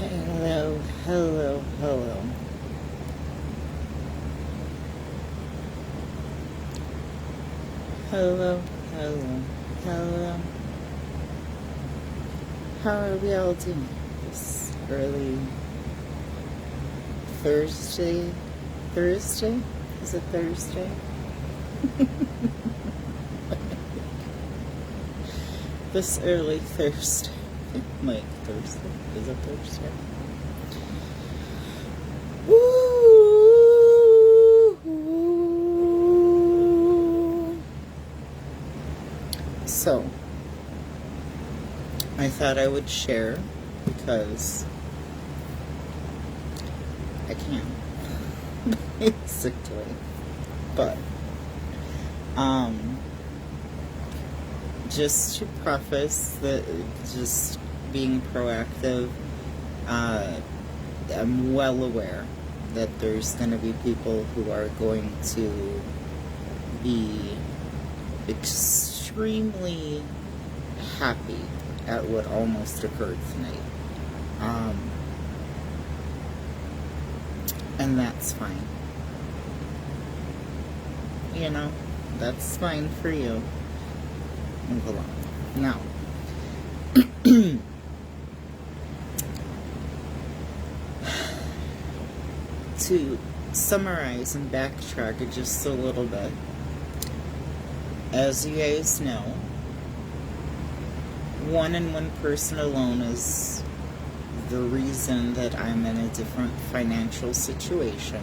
Hello, hello, hello. Hello, hello, hello. How are we all doing this early Thursday? Thursday? Is it Thursday? This early Thursday. Like Thursday? Is it Thursday? Woo! So, I thought I would share because I can, basically. But, just to preface that, just being proactive, I'm well aware that there's going to be people who are going to be extremely happy at what almost occurred tonight. And that's fine. You know, that's fine for you. Move along. Now, to summarize and backtrack it just a little bit, as you guys know, one and one person alone is the reason that I'm in a different financial situation.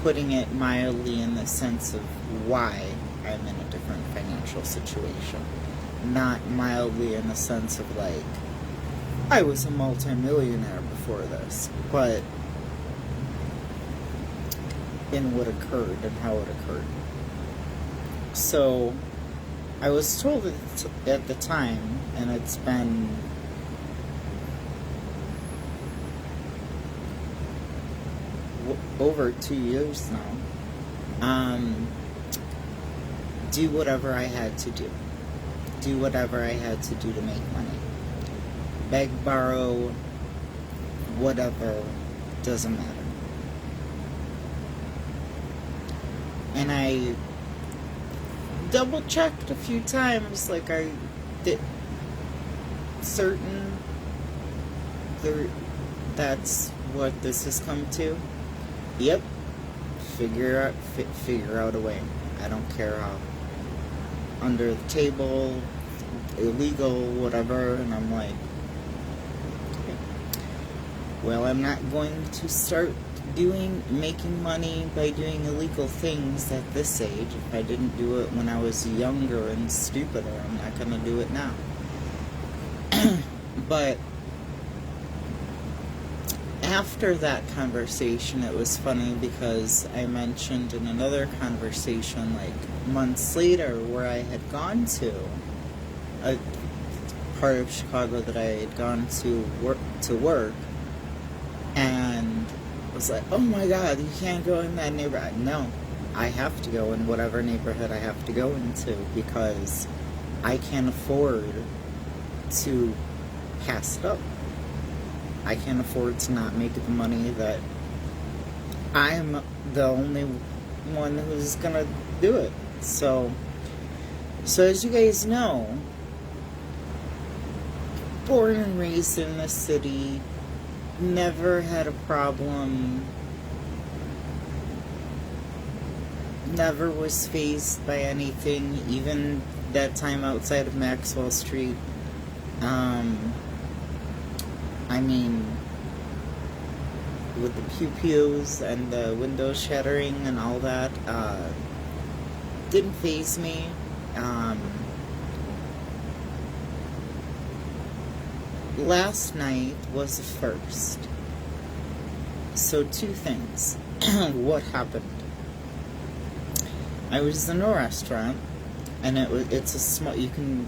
Putting it mildly, in the sense of why I'm in a different financial situation. Not mildly in the sense of like, I was a multimillionaire before this, but in what occurred and how it occurred. So, I was told at the time, and it's been over 2 years now, do whatever I had to do. Do whatever I had to do to make money. Beg, borrow, whatever, doesn't matter. And I double-checked a few times, like I did certain that's what this has come to. Yep. Figure out a way. I don't care how. Under the table, illegal, whatever, and I'm like, okay. Well, I'm not going to start making money by doing illegal things at this age. If I didn't do it when I was younger and stupider, I'm not going to do it now. But after that conversation, it was funny because I mentioned in another conversation, like months later, where I had gone to a part of Chicago that I had gone to work, and was like, oh my god, you can't go in that neighborhood. No, I have to go in whatever neighborhood I have to go into, because I can't afford to pass it up. I can't afford to not make the money that I'm the only one who's gonna do it. So as you guys know, born and raised in the city, never had a problem, never was faced by anything, even that time outside of Maxwell Street. I mean, with the pew-pews and the windows shattering and all that, didn't faze me. Last night was the first. So, two things. What happened? I was in a restaurant, and it's a small, you can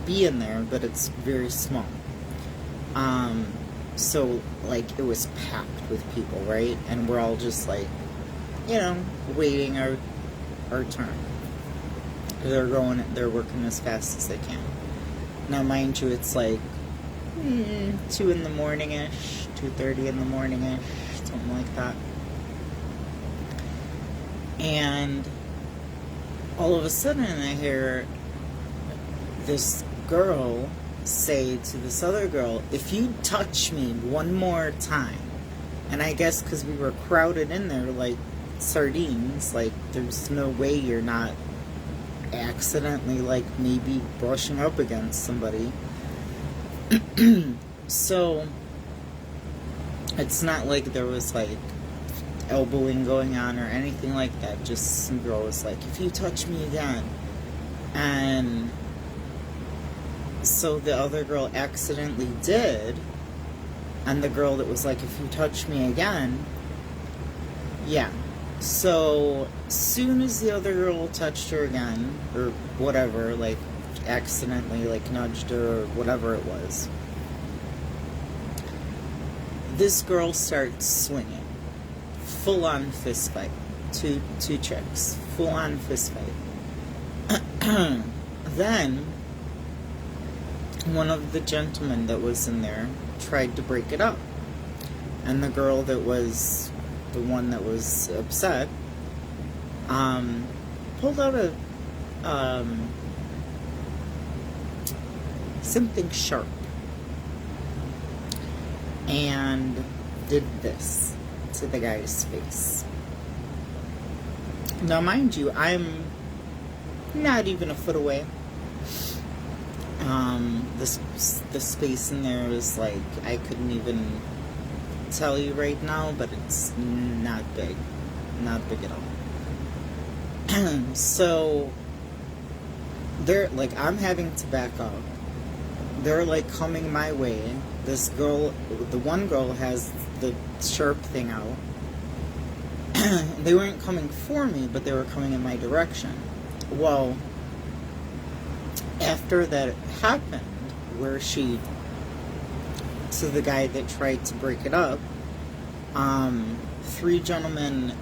be in there, but it's very small. So, like, it was packed with people, right? And we're all just, like, you know, waiting our turn. They're working as fast as they can. Now, mind you, it's, like, 2 in the morning-ish, 2:30 in the morning-ish, something like that. And all of a sudden I hear this girl say to this other girl, if you touch me one more time, and I guess because we were crowded in there like sardines, like there's no way you're not accidentally like maybe brushing up against somebody. So it's not like there was like elbowing going on or anything like that. Just some girl was like, if you touch me again. And so the other girl accidentally did, and the girl that was like, if you touch me again, yeah. So soon as the other girl touched her again, or whatever, like accidentally like nudged her or whatever it was, this girl starts swinging. Full on fist fight. Two chicks. Full on fist fight. Then one of the gentlemen that was in there tried to break it up. And the girl that was the one that was upset pulled out a something sharp and did this to the guy's face. Now mind you, I'm not even a foot away. The space in there is like, I couldn't even tell you right now, but it's not big. Not big at all. So they're like, I'm having to back up. They're like coming my way. This girl, the one girl has the sharp thing out. They weren't coming for me, but they were coming in my direction. Well, after that happened, where she, to the guy that tried to break it up, 3 gentlemen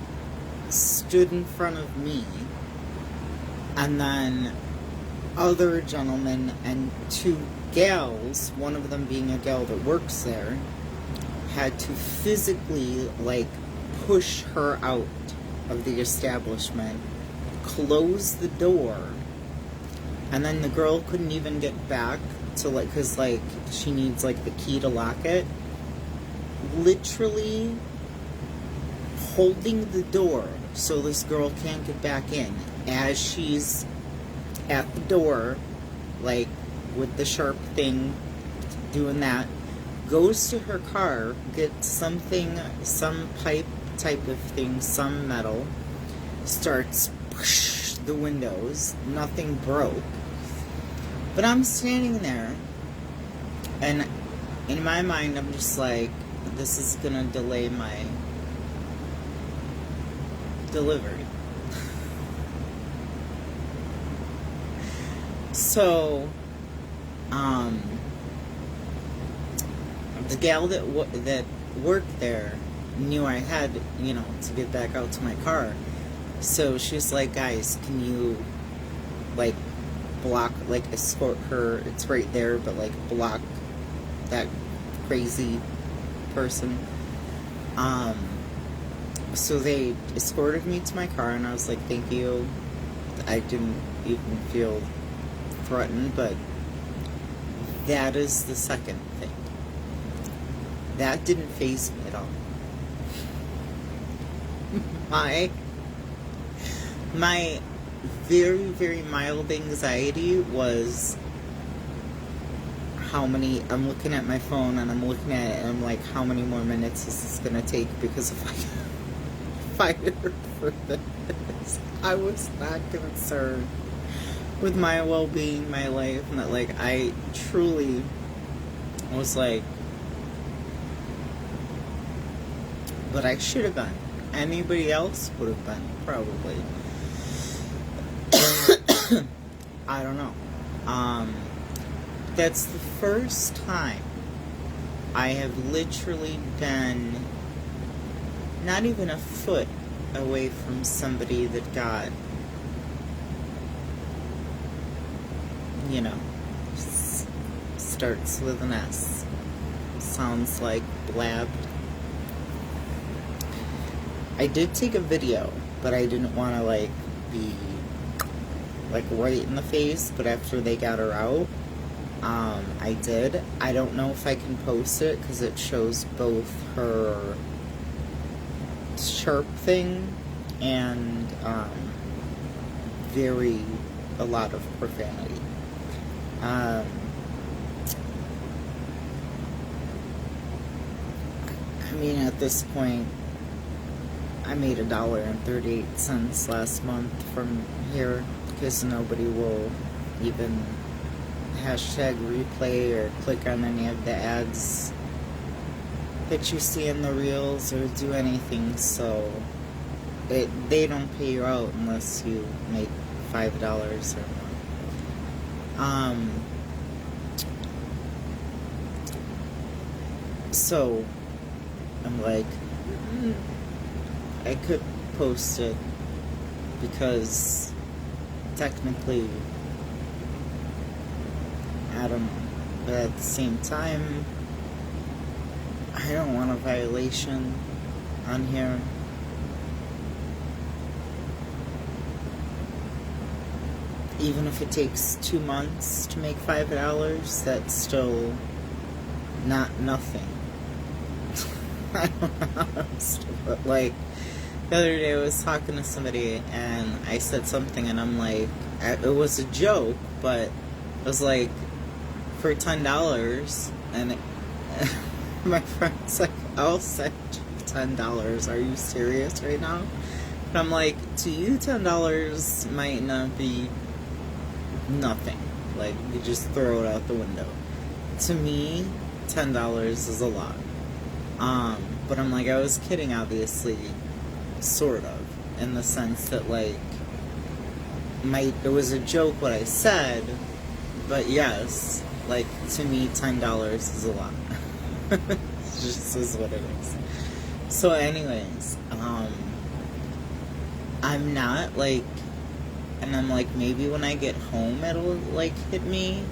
stood in front of me, and then other gentlemen and 2 gals, one of them being a gal that works there, had to physically like push her out of the establishment, close the door, and then the girl couldn't even get back to like, because like she needs like the key to lock it, literally holding the door so this girl can't get back in as she's at the door, like with the sharp thing doing that, goes to her car, gets something, some pipe type of thing, some metal, starts push the windows, nothing broke. But I'm standing there, and in my mind I'm just like, this is gonna delay my delivery. So the gal that worked there knew I had, to get back out to my car. So she's like, guys, can you, like, block, like, escort her? It's right there, but, like, block that crazy person. So they escorted me to my car, and I was like, thank you. I didn't even feel threatened, but that is the second thing. That didn't faze me at all. My very, very mild anxiety was how many, I'm looking at my phone and I'm looking at it and I'm like, how many more minutes is this going to take? Because if I fight for this, I was not concerned with my well-being, my life, and that, like, I truly was like, but I should have been. Anybody else would have been, probably. I don't know. That's the first time I have literally been not even a foot away from somebody that got, starts with an S. sounds like blabbed. I did take a video, but I didn't want to like be like right in the face, but after they got her out, I did. I don't know if I can post it because it shows both her sharp thing and a lot of profanity. I mean, at this point, I made $1.38 last month from here because nobody will even hashtag replay or click on any of the ads that you see in the reels or do anything, so they don't pay you out unless you make $5 or more. So I'm like, I could post it because technically, I don't know, but at the same time, I don't want a violation on here. Even if it takes 2 months to make $5, that's still not nothing. I don't know how else to put, like, the other day I was talking to somebody and I said something and I'm like, it was a joke, but it was like, for $10, and my friend's like, I'll send you $10. Are you serious right now? And I'm like, to you, $10 might not be nothing. Like, you just throw it out the window. To me, $10 is a lot. But I'm like, I was kidding, obviously, sort of, in the sense that, like, it was a joke what I said, but yes, like, to me, $10 is a lot. It just is what it is. So anyways, I'm not, like, and I'm like, maybe when I get home it'll, like, hit me,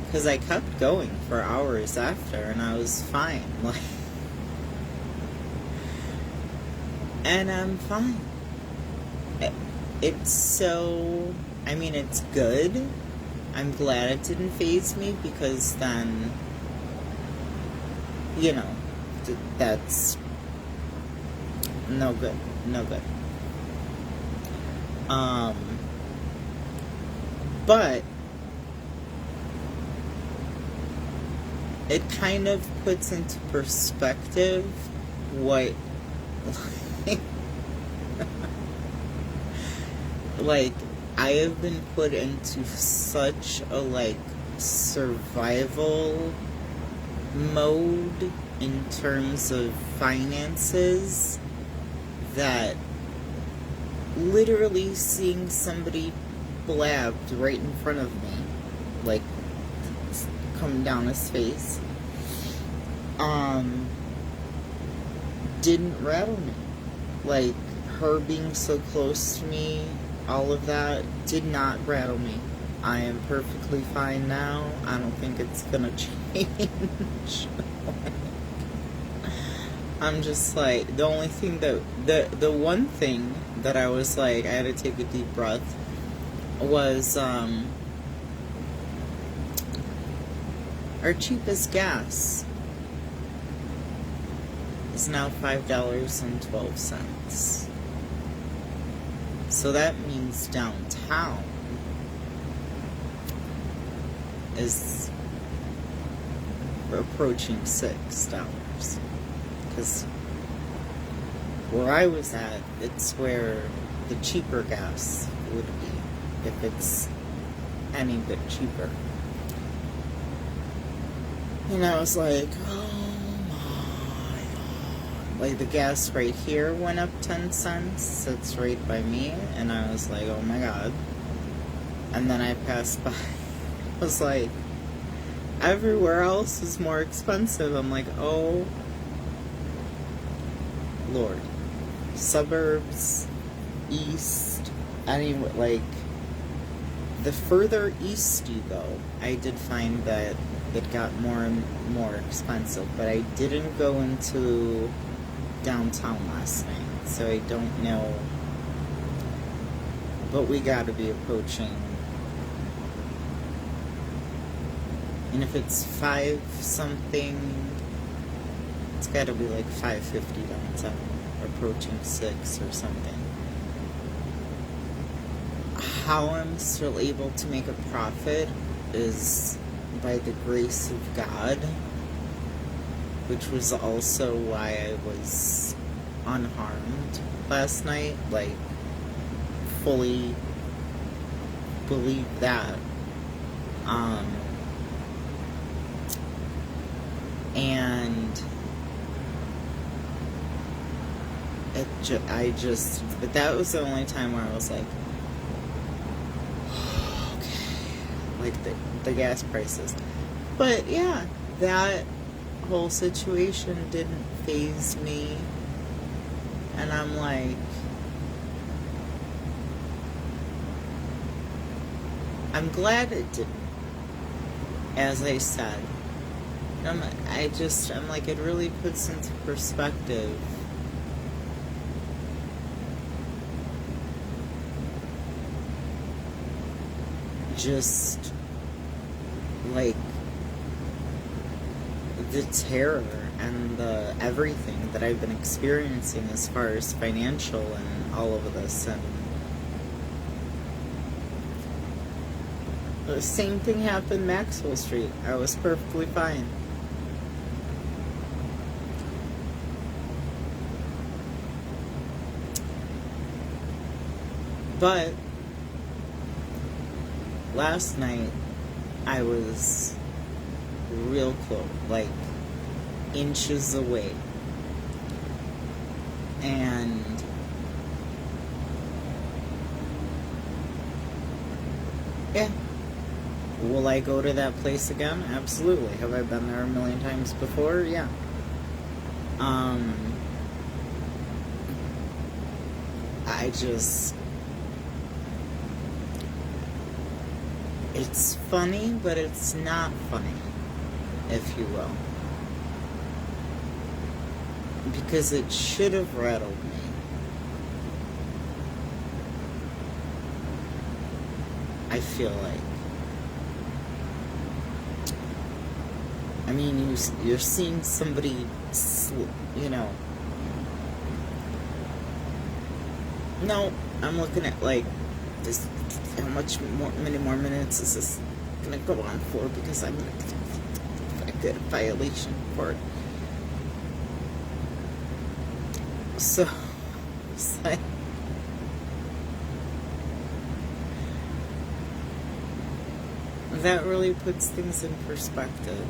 because I kept going for hours after, and I was fine, like, and I'm fine. It's so, I mean, it's good. I'm glad it didn't faze me, because then, you know, that's no good. No good. But it kind of puts into perspective what, like, I have been put into such a, like, survival mode in terms of finances that literally seeing somebody blabbed right in front of me, like, coming down his face, didn't rattle me. Like, her being so close to me, all of that did not rattle me. I am perfectly fine now. I don't think it's gonna change. I'm just like, the only thing that, the one thing that I was like, I had to take a deep breath, was, our cheapest gas is now $5.12. So that means downtown is approaching $6. Because where I was at, it's where the cheaper gas would be, if it's any bit cheaper. And I was like, oh my God. Like, the gas right here went up 10 cents. It's right by me. And I was like, oh my God. And then I passed by. I was like, everywhere else is more expensive. I'm like, oh Lord. Suburbs, east, anywhere, like, the further east you go, I did find that it got more and more expensive. But I didn't go into downtown last night, so I don't know. But we gotta be approaching. And if it's 5 something, it's gotta be like 550 downtown, approaching 6 or something. How I'm still able to make a profit is by the grace of God, which was also why I was unharmed last night. Like, fully believe that. And but that was the only time where I was like, okay, like the gas prices. But yeah, that whole situation didn't faze me, and I'm like, I'm glad it didn't. As I said, I'm like, it really puts into perspective just like the terror and the everything that I've been experiencing as far as financial and all of this. And the same thing happened Maxwell Street. I was perfectly fine. But last night I was real close, like inches away. And yeah. Will I go to that place again? Absolutely. Have I been there a million times before? Yeah. It's funny, but it's not funny, if you will. Because it should have rattled me. I feel like. I mean, you're seeing somebody, you know. No, I'm looking at like this. How many more minutes is this gonna go on for? Because I'm gonna get a violation for it. So it's like, that really puts things in perspective.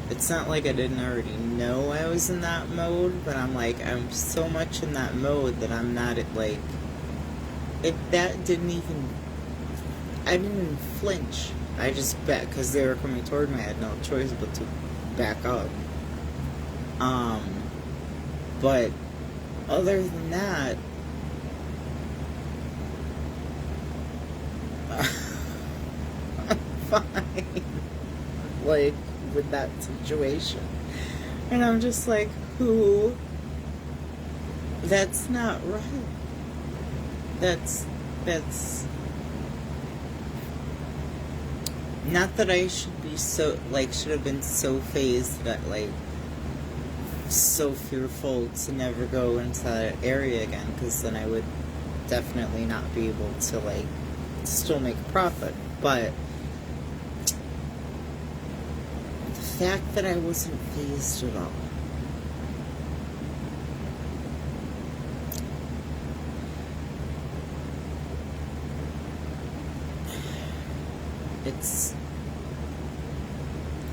It's not like I didn't already know I was in that mode, but I'm like, I'm so much in that mode that I'm not at like, I didn't even flinch. I just bet, because they were coming toward me, I had no choice but to back up. But other than that, I'm fine. Like, with that situation. And I'm just like, that's not right. That's not that I should be should have been so fazed that, like, so fearful to never go into that area again, because then I would definitely not be able to, like, still make a profit. But the fact that I wasn't fazed at all,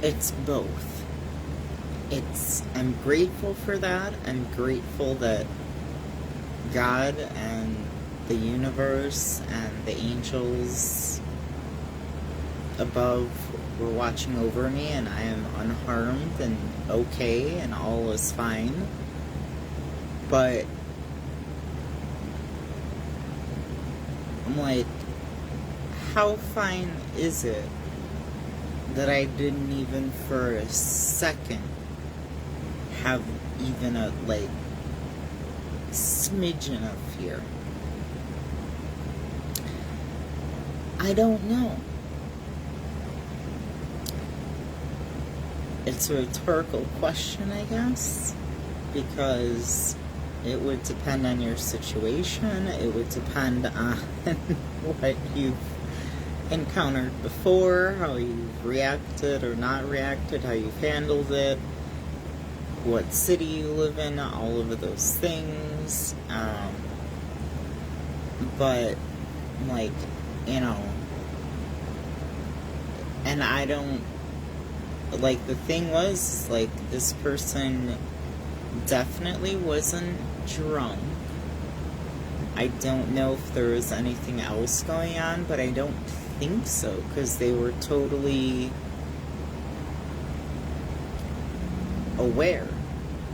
it's both. I'm grateful for that. I'm grateful that God and the universe and the angels above were watching over me, and I am unharmed and okay, and all is fine. But I'm like, how fine is it that I didn't even for a second have even a, like, smidgen of fear. I don't know. It's a rhetorical question, I guess, because it would depend on your situation. It would depend on what you've encountered before, how you've reacted or not reacted, how you've handled it, what city you live in, all of those things. But, like, you know, and I don't, like, the thing was, like, this person definitely wasn't drunk. I don't know if there was anything else going on, but I don't think so, because they were totally aware.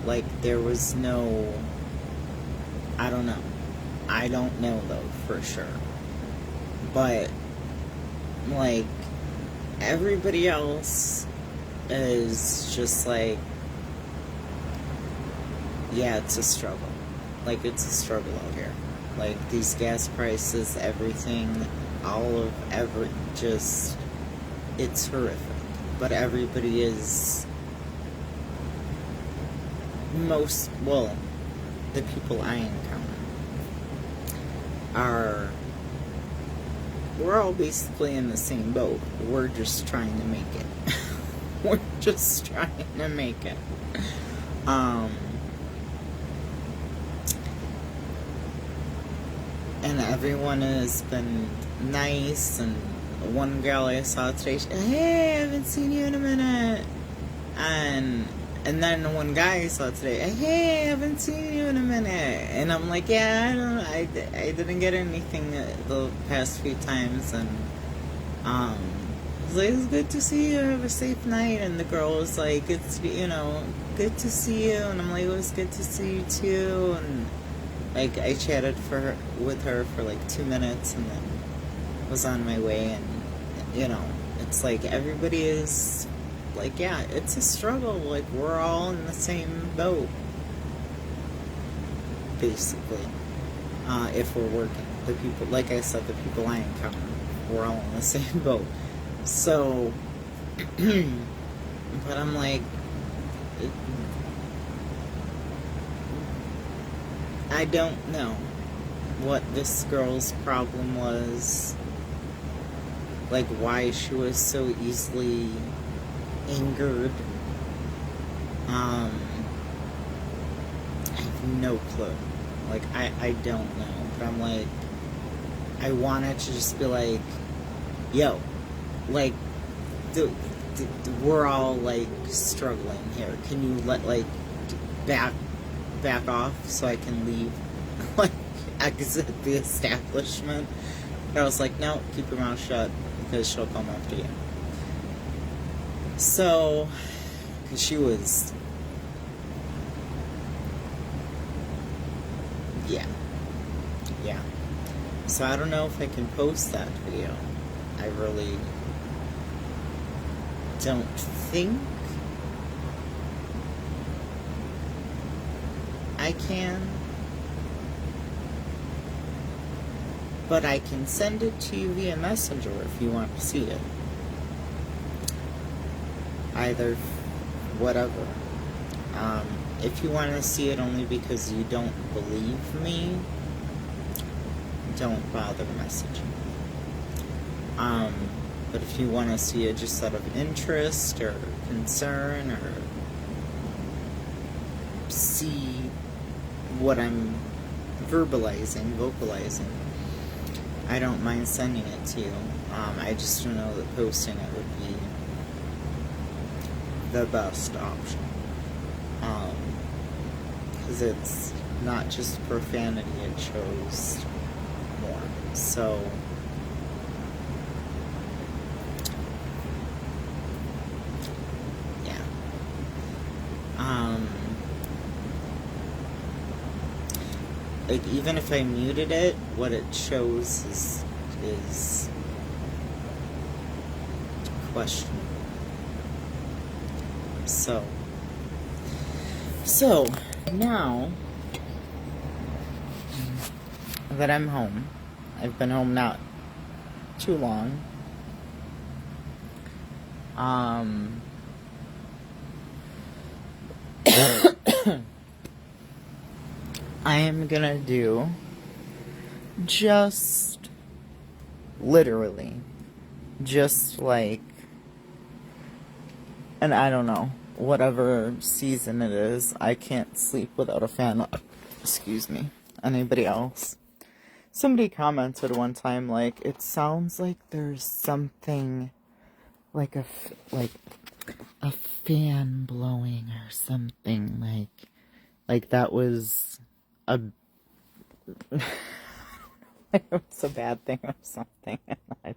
Like, there was no, I don't know. I don't know, though, for sure. But, like, everybody else is just like, yeah, it's a struggle. Like, it's a struggle out here. Like, these gas prices, everything, just, it's horrific. But everybody is, the people I encounter we're all basically in the same boat. We're just trying to make it. We're just trying to make it. And everyone has been nice, and one girl I saw today, hey, I haven't seen you in a minute. And then one guy I saw today, hey, I haven't seen you in a minute. And I'm like, yeah, I didn't get anything the past few times. And he's like, it's good to see you, have a safe night. And the girl was like, it's, good to see you. And I'm like, it was good to see you too. And like, I chatted with her for like 2 minutes, and then was on my way. And it's like, everybody is like, yeah, it's a struggle. Like, we're all in the same boat, basically. If we're working, the people, like I said, the people I encounter, we're all in the same boat. So, but I'm like, I don't know what this girl's problem was, like, why she was so easily angered. I have no clue. Like, I don't know. But I'm like, I wanted to just be like, yo, like, we're all, like, struggling here. Can you back off so I can leave? Like, exit the establishment? But I was like, no, keep your mouth shut, because she'll come after you. So, because she was, yeah. So I don't know if I can post that video. I really don't think I can. But I can send it to you via Messenger if you want to see it. Either, whatever. If you want to see it only because you don't believe me, don't bother messaging. But if you want to see it just out of interest or concern, or see what I'm vocalizing, I don't mind sending it to you. I just don't know that posting it would be the best option. Because it's not just profanity, it shows more. So, yeah. Like, even if I muted it, what it shows is questionable. So now that I'm home, I've been home not too long. I am gonna do just literally just like, and I don't know, whatever season it is, I can't sleep without a fan. Excuse me. Anybody else? Somebody commented one time, like, it sounds like there's something like a fan blowing or something, like that was a it was a bad thing or something, and I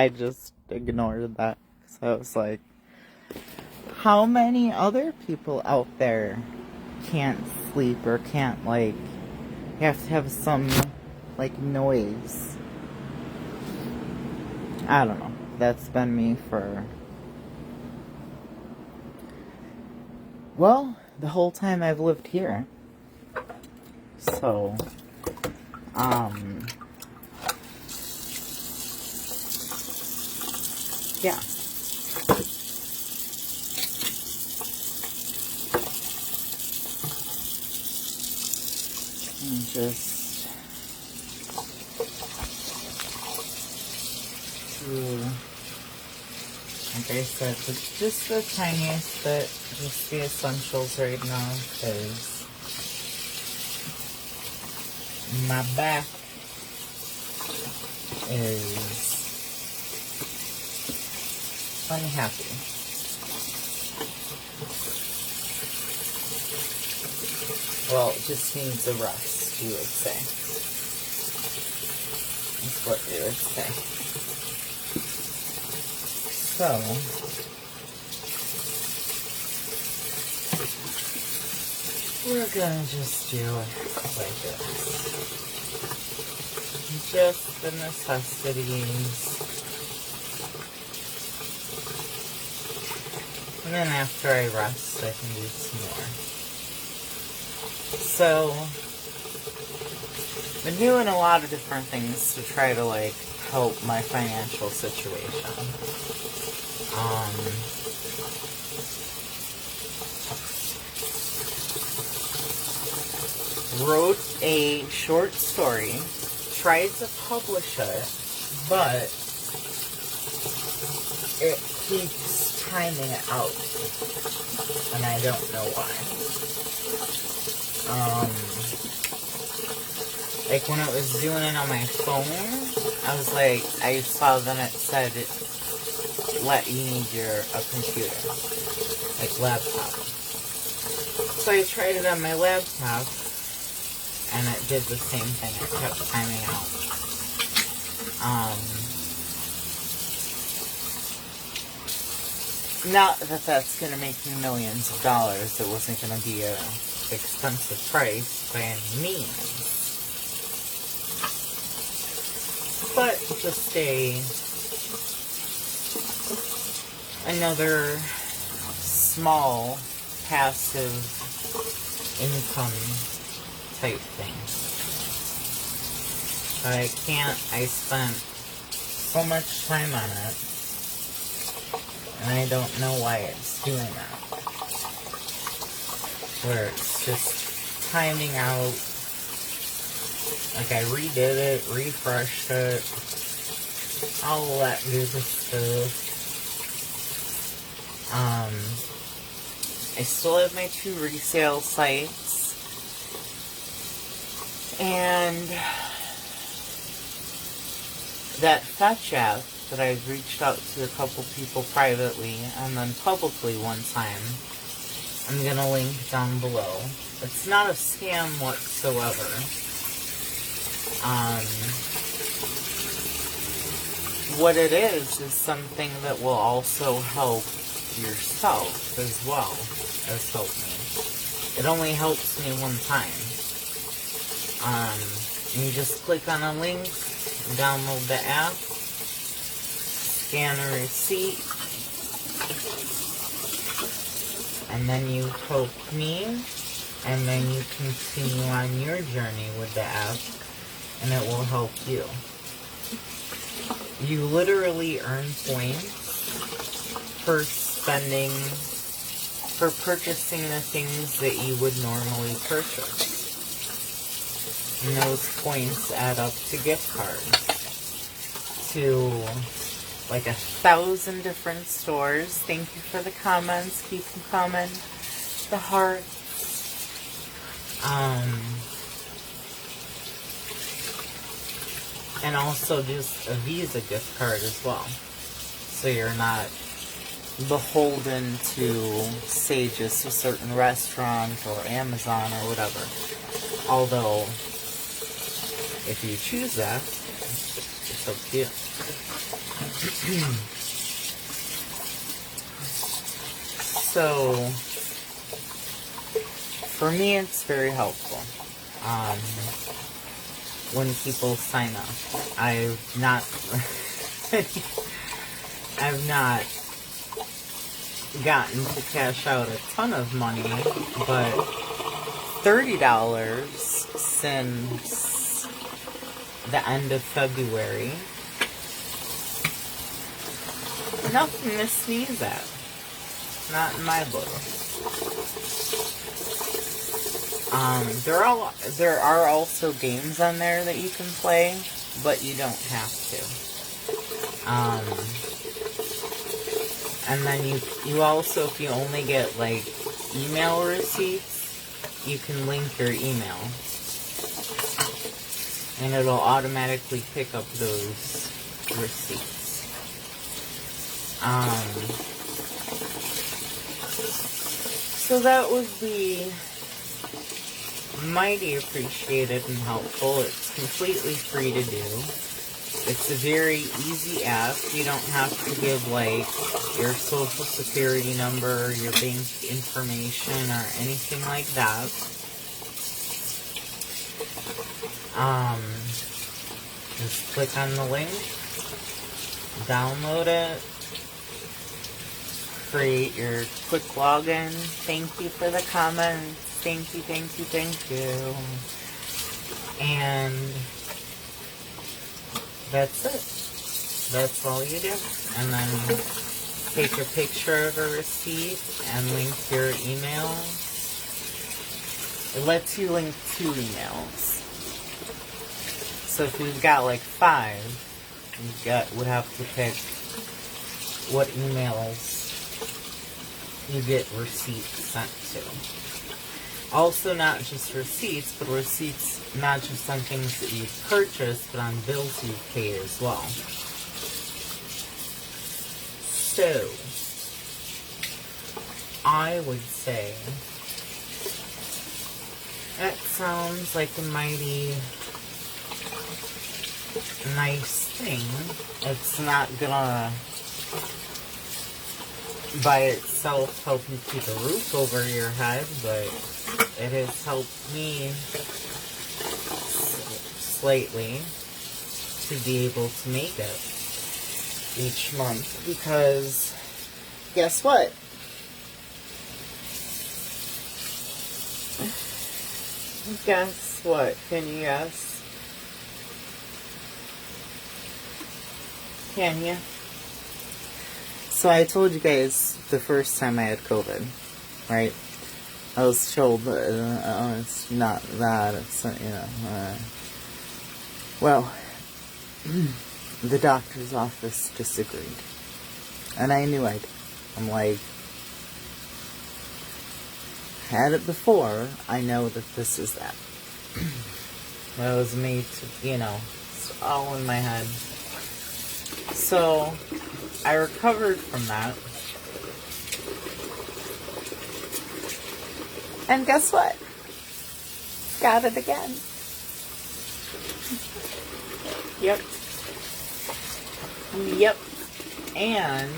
just ignored that. So I was like, how many other people out there can't sleep or can't, like, have to have some, like, noise? I don't know. That's been me for, well, the whole time I've lived here. So, yeah. And just like I said, just the tiniest bit, just the essentials right now, because my back is unhappy. Well, it just needs a rest, you would say. That's what you would say. So, we're gonna just do it like this. Just the necessities. And then after I rest, I can do some more. So, I've been doing a lot of different things to try to, like, help my financial situation. Wrote a short story, tried to publish it, but it keeps timing it out, and I don't know why. Like, when it was doing it on my phone, I was like, I saw then it said, you need a computer, like laptop. So I tried it on my laptop, and it did the same thing. It kept timing out. Not that that's going to make me millions of dollars. It wasn't going to be an expensive price by any means. But just another small passive income type thing. But I spent so much time on it, and I don't know why it's doing that. Where it's just timing out. Like, I redid it, refreshed it, all that good stuff. I still have my 2 resale sites, and that Fetch app that I've reached out to a couple people privately and then publicly one time, I'm gonna link down below. It's not a scam whatsoever. What it is something that will also help yourself as well as help me. It only helps me one time. You just click on a link, download the app, scan a receipt, And then you poke me, and then you continue on your journey with the app, and it will help you. You literally earn points for purchasing the things that you would normally purchase. And those points add up to gift cards to like 1,000 different stores. Thank you for the comments. Keep them coming. The heart. And also just a Visa gift card as well. So you're not beholden to, say, just a certain restaurant or Amazon or whatever. Although, if you choose that, it's up to you. So, for me, it's very helpful when people sign up. I've not gotten to cash out a ton of money, but $30 since the end of February. Nothing to sneeze at. Not in my book. There are also games on there that you can play, but you don't have to. And then you also, if you only get like email receipts, you can link your email. And it'll automatically pick up those receipts. So that would be mighty appreciated and helpful. It's completely free to do. It's a very easy app. You don't have to give like your social security number, your bank information, or anything like that. Just click on the link, download it, create your quick login. Thank you for the comments. Thank you, thank you, thank you. And that's it. That's all you do. And then take a picture of a receipt and link your email. It lets you link 2 emails. So if you've got like 5, you would have to pick what emails you get receipts sent to. Also, not just receipts, but receipts not just on things that you've purchased, but on bills you've paid as well. So, I would say that sounds like a mighty nice thing. It's not gonna by itself help you keep a roof over your head, but it has helped me slightly to be able to make it each month, because guess what? Guess what? Can you guess? Can you? So I told you guys the first time I had COVID, right? I was told that it's not that, it's, well, the doctor's office disagreed. And I knew I'm like, had it before, I know that this is that. That was made to, it's all in my head. So, I recovered from that. And guess what? Got it again. Yep. And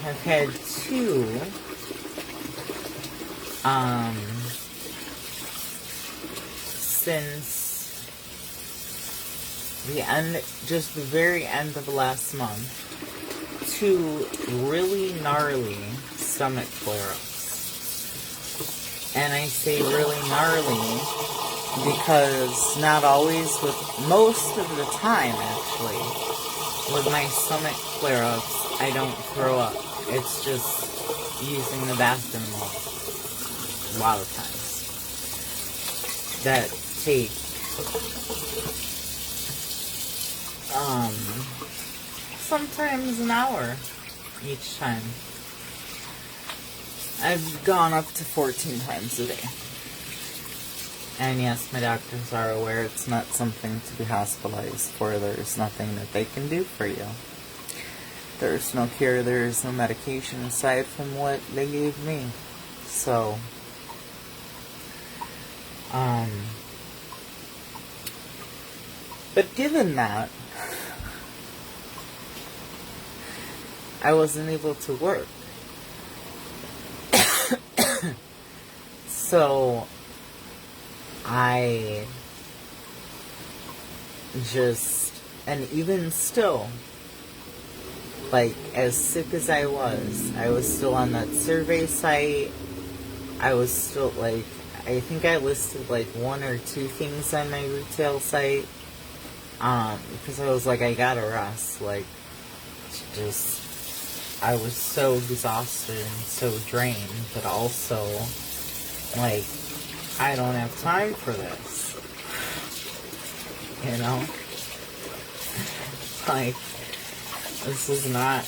I've had 2 since the end, just the very end of last month. 2 really gnarly stomach flare-ups. And I say really gnarly because not always, with most of the time actually, with my stomach flare-ups, I don't throw up. It's just using the bathroom a lot of times that take sometimes an hour each time. I've gone up to 14 times a day. And yes, my doctors are aware it's not something to be hospitalized for. There's nothing that they can do for you. There's no cure, there's no medication aside from what they gave me. So, but given that, I wasn't able to work. So, I just, and even still, like, as sick as I was still on that survey site. I was still, like, I think I listed, like, 1 or 2 things on my retail site, because I was like, I gotta rest, like, just, I was so exhausted and so drained, but also, like, I don't have time for this, you know, like, this is not,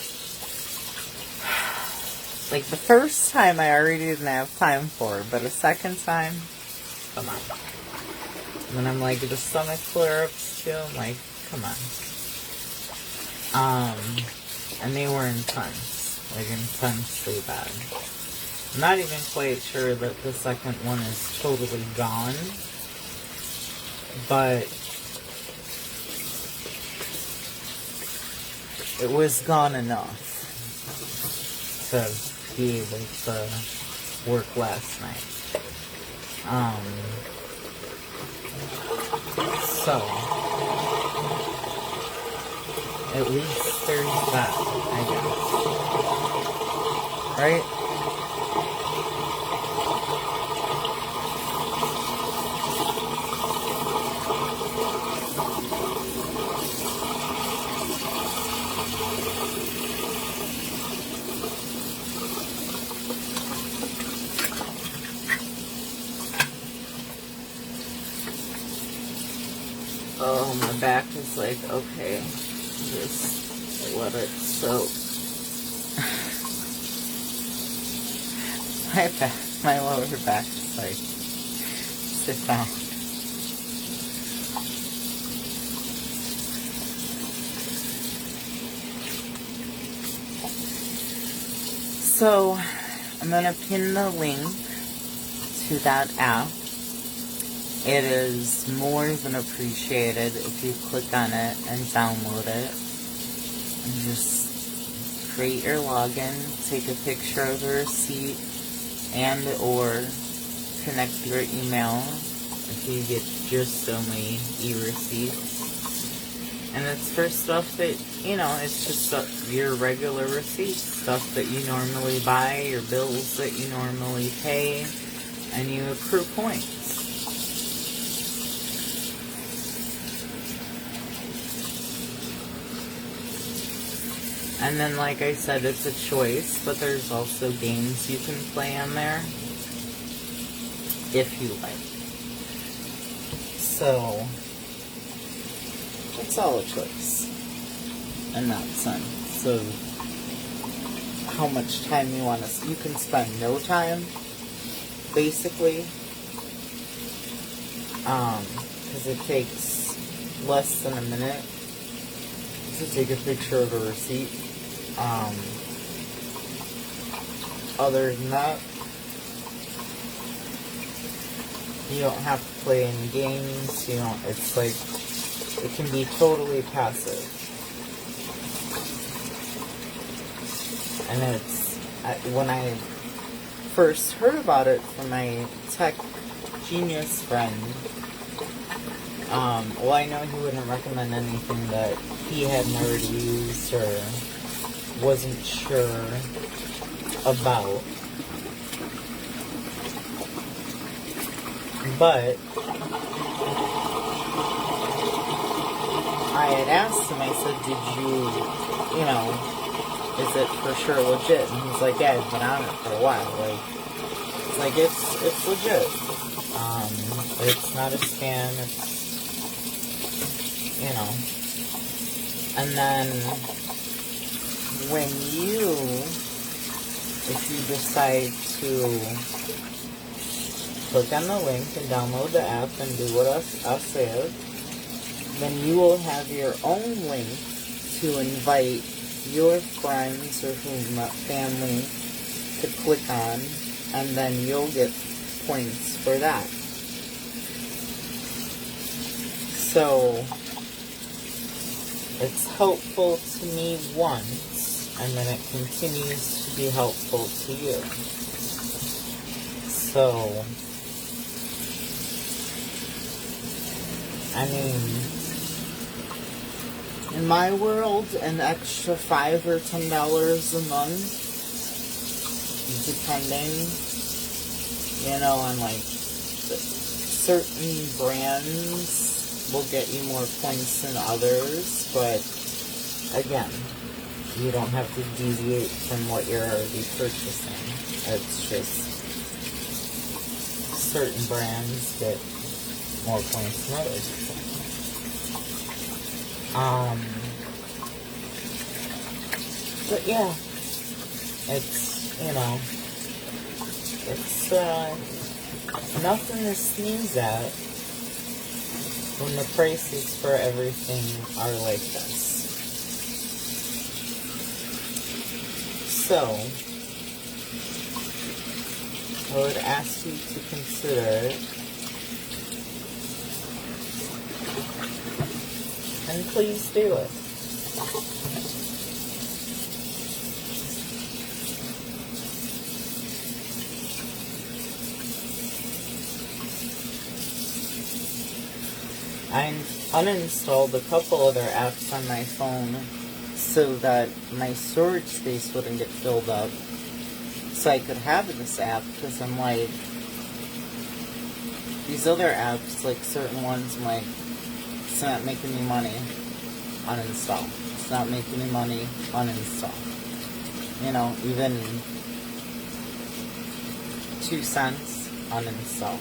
like, the first time I already didn't have time for it, but a second time, come on. And then I'm like, the stomach flare-ups too, I'm like, come on. And they were intense, like, intensely bad. I'm not even quite sure that the second one is totally gone, but it was gone enough to be able to work last night. So, at least there's that, I guess. Right? Oh, my back is like, okay, just let it soak. My lower back is like, sit down. So, I'm going to pin the link to that app. It is more than appreciated if you click on it and download it. And just create your login, take a picture of the receipt, and or connect your email if you get just only e-receipts. And it's for stuff that, you know, it's just your regular receipts, stuff that you normally buy, your bills that you normally pay, and you accrue points. And then, like I said, it's a choice, but there's also games you can play on there, if you like. So, it's all a choice, in that sense. So, how much time you want to, you can spend no time, basically, because it takes less than a minute to take a picture of a receipt. Other than that, you don't have to play any games, you know, it's like, it can be totally passive. And it's, when I first heard about it from my tech genius friend, well, I know he wouldn't recommend anything that he hadn't already used or wasn't sure about. But I had asked him, I said, did you know, is it for sure legit? And he's like, yeah, I've been on it for a while. Like, it's like, it's legit. It's not a scam, it's, you know. And then, if you decide to click on the link and download the app and do what I said, then you will have your own link to invite your friends or family to click on, and then you'll get points for that. So, it's helpful to me once, and then it continues to be helpful to you. So, I mean, in my world, an extra $5 or $10 a month, depending, on like certain brands will get you more points than others, but again, you don't have to deviate from what you're already purchasing. It's just certain brands get more points than others. But yeah, it's, it's nothing to sneeze at when the prices for everything are like this. So, I would ask you to consider it. And please do it. I uninstalled a couple other apps on my phone so that my storage space wouldn't get filled up, so I could have this app, because I'm like, these other apps, like certain ones, I'm like, it's not making me money, uninstall. It's not making me money, uninstall. Even 2 cents, uninstall.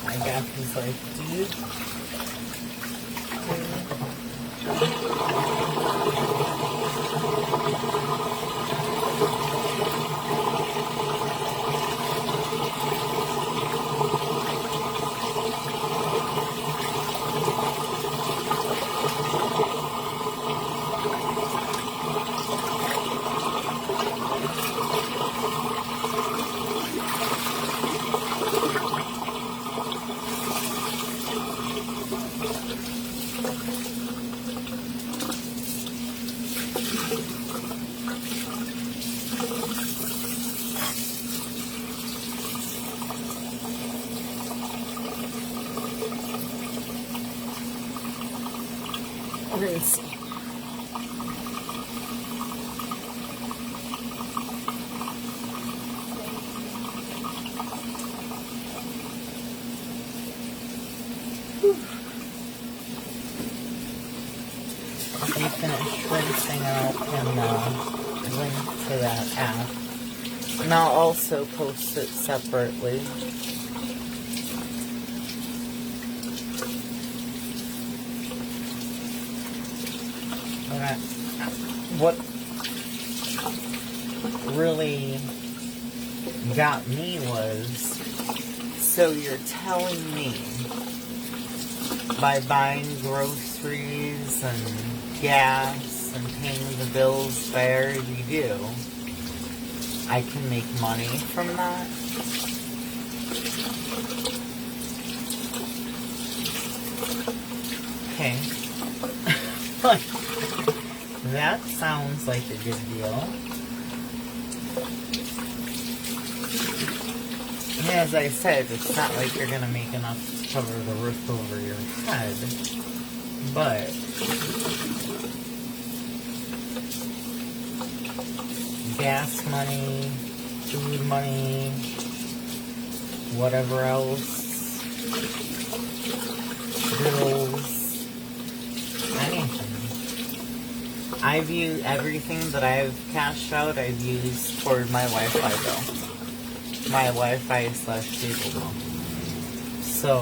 My gap is like, dude. Rinse. When you finish rinsing, I can link to that app. And I'll also post it separately. What really got me was, so you're telling me by buying groceries and gas and paying the bills that I already do, I can make money from that? Okay. That sounds like a good deal. And as I said, it's not like you're gonna make enough to cover the roof over your head, but gas money, food money, whatever else, bills, anything. I've used everything that I've cashed out, I've used toward my Wi-Fi bill. My Wi-Fi / cable bill. So,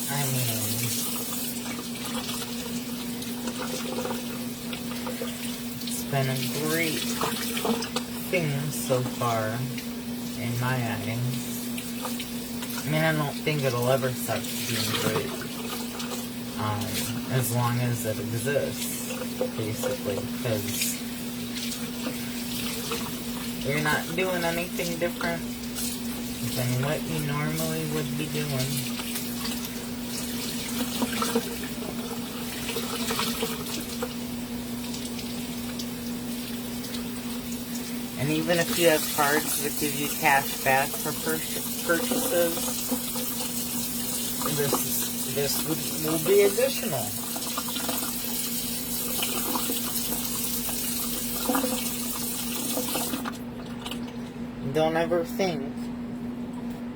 I mean, it's been a great thing so far in my eyes. I mean, I don't think it'll ever stop being great. As long as it exists, basically, because you're not doing anything different than what you normally would be doing. And even if you have cards that give you cash back for purchases, this will be additional. Don't ever think,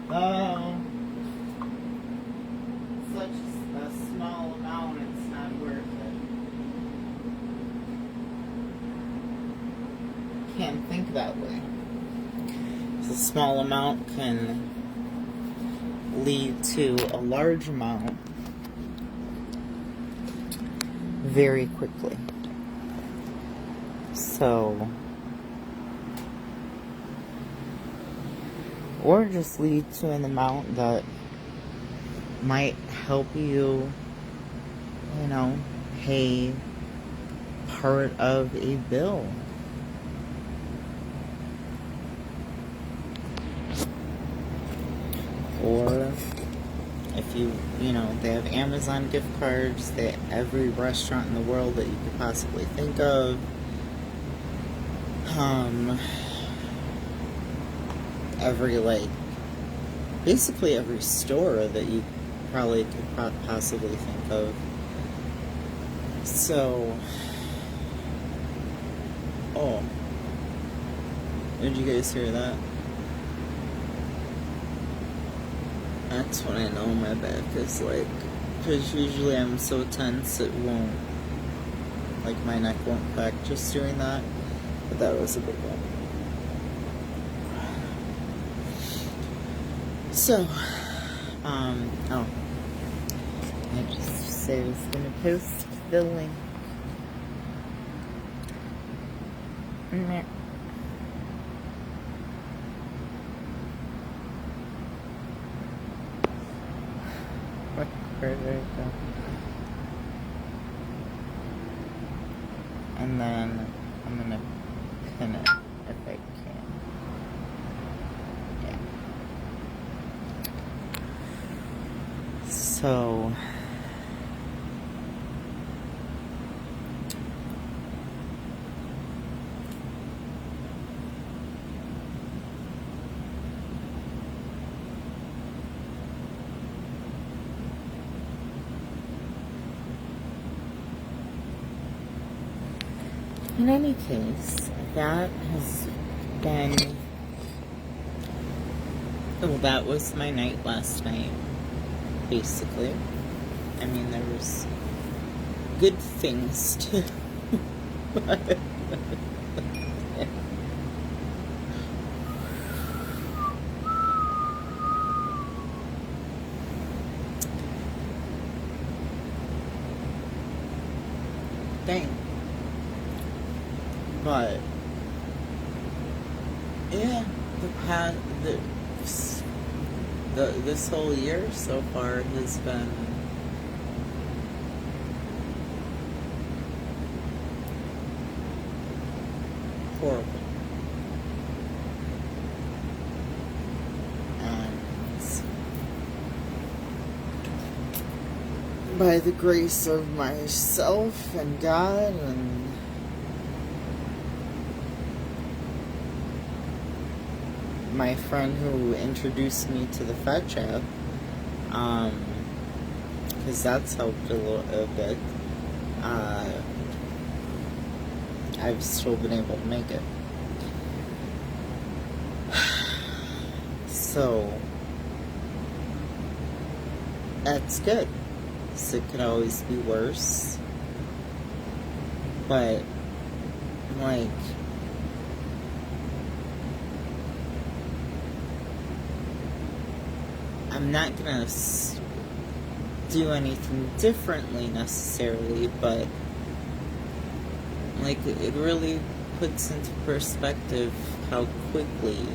oh, such a small amount, it's not worth it. Can't think that way. A small amount can lead to a large amount very quickly. So, or just lead to an amount that might help you, pay part of a bill. Or if they have Amazon gift cards, every restaurant in the world that you could possibly think of. Basically every store that you probably could possibly think of. So, did you guys hear that? That's when I know my back is because usually I'm so tense it won't, my neck won't crack just doing that, but that was a big one. So, I just said I was gonna post the link. Where did it go? And then I'm gonna pin it if I can. Yeah. So, in any case, that has been, that was my night last night, basically. I mean, there was good things too. Dang. But yeah, the past this whole year so far has been horrible. And by the grace of myself and God and my friend who introduced me to the Fetch app, because that's helped a bit, I've still been able to make it. So, that's good. So it could always be worse. But, like, I'm not gonna do anything differently necessarily, but like it really puts into perspective how quickly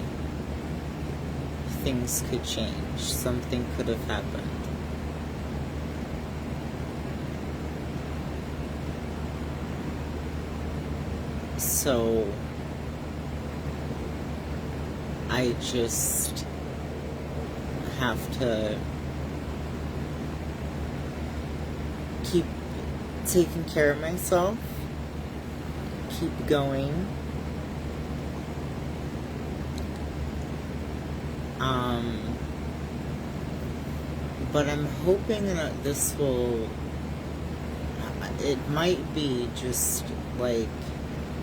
things could change. Something could have happened. So I just have to keep taking care of myself, keep going, but I'm hoping that this will, it might be just like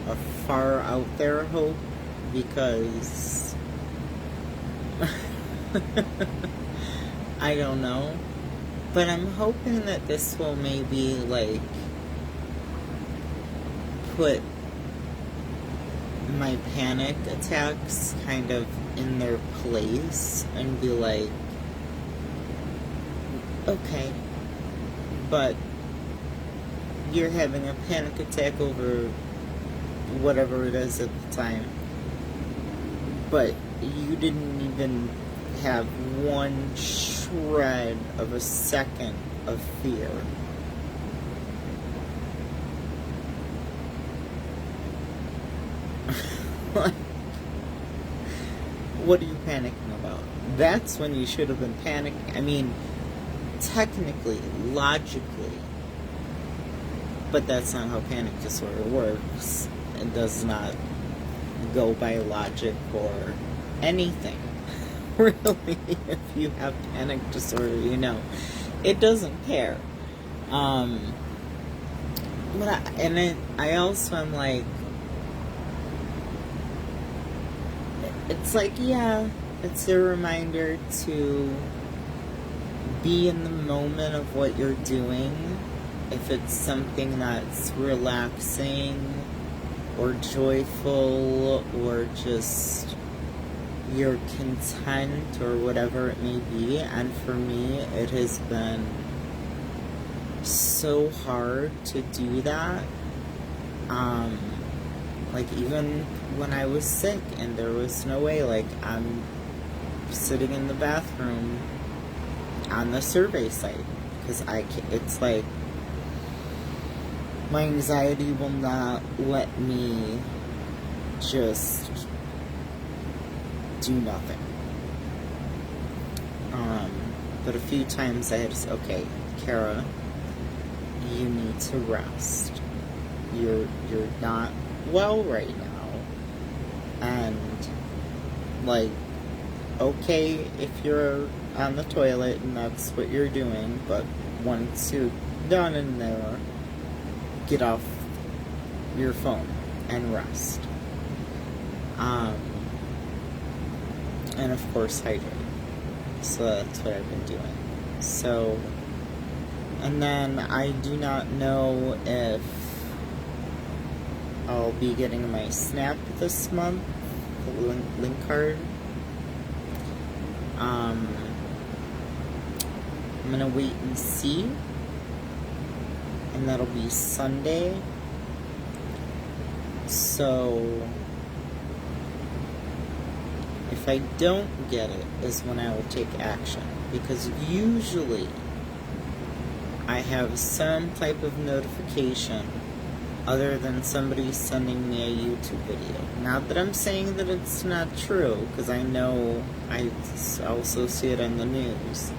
a far out there hope, because I don't know, but I'm hoping that this will maybe like put my panic attacks kind of in their place and be like, okay, but you're having a panic attack over whatever it is at the time, but you didn't even have one shred of a second of fear. What are you panicking about? That's when you should have been panicking. I mean, technically, logically, but that's not how panic disorder works. It does not go by logic or anything. Really, if you have panic disorder, you know, it doesn't care. But I also am like, it's like, yeah, it's a reminder to be in the moment of what you're doing. If it's something that's relaxing or joyful or just you're content or whatever it may be. And for me, it has been so hard to do that. Like even when I was sick and there was no way, like I'm sitting in the bathroom on the survey site because it's like my anxiety will not let me just do nothing. But a few times I had to say, okay, Kara, you need to rest. You're not well right now. And like, okay, if you're on the toilet and that's what you're doing, but once you're done in there, get off your phone and rest. And of course hydrate. So that's what I've been doing. So, and then I do not know if I'll be getting my SNAP this month, the link card. I'm gonna wait and see, and that'll be Sunday. So if I don't get it is when I will take action, because usually I have some type of notification other than somebody sending me a YouTube video. Not that I'm saying that it's not true, because I know I also see it on the news,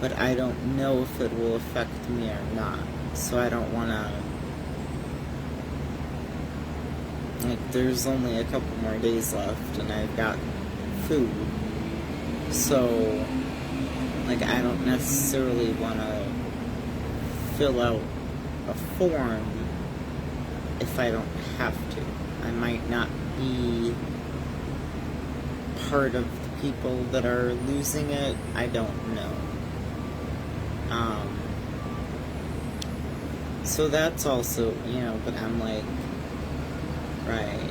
but I don't know if it will affect me or not. So I don't want to, like, there's only a couple more days left and I've got food. So, like, I don't necessarily want to fill out a form if I don't have to. I might not be part of the people that are losing it. I don't know. So that's also, but I'm like, right.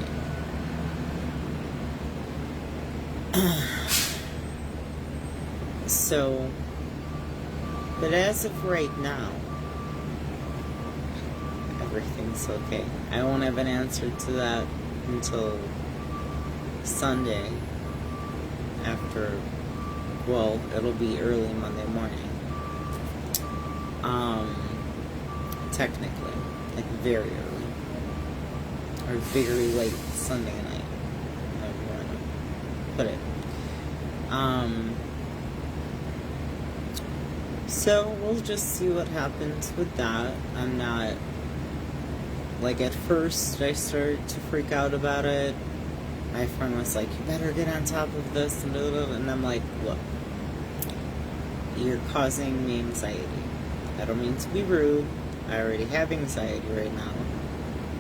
So, but as of right now, everything's okay. I won't have an answer to that until Sunday it'll be early Monday morning. Technically, like very early. Or very late Sunday night, however you want to put it. So we'll just see what happens with that. I'm not, like, at first I started to freak out about it. My friend was like, you better get on top of this, and I'm like, look, you're causing me anxiety. I don't mean to be rude. I already have anxiety right now.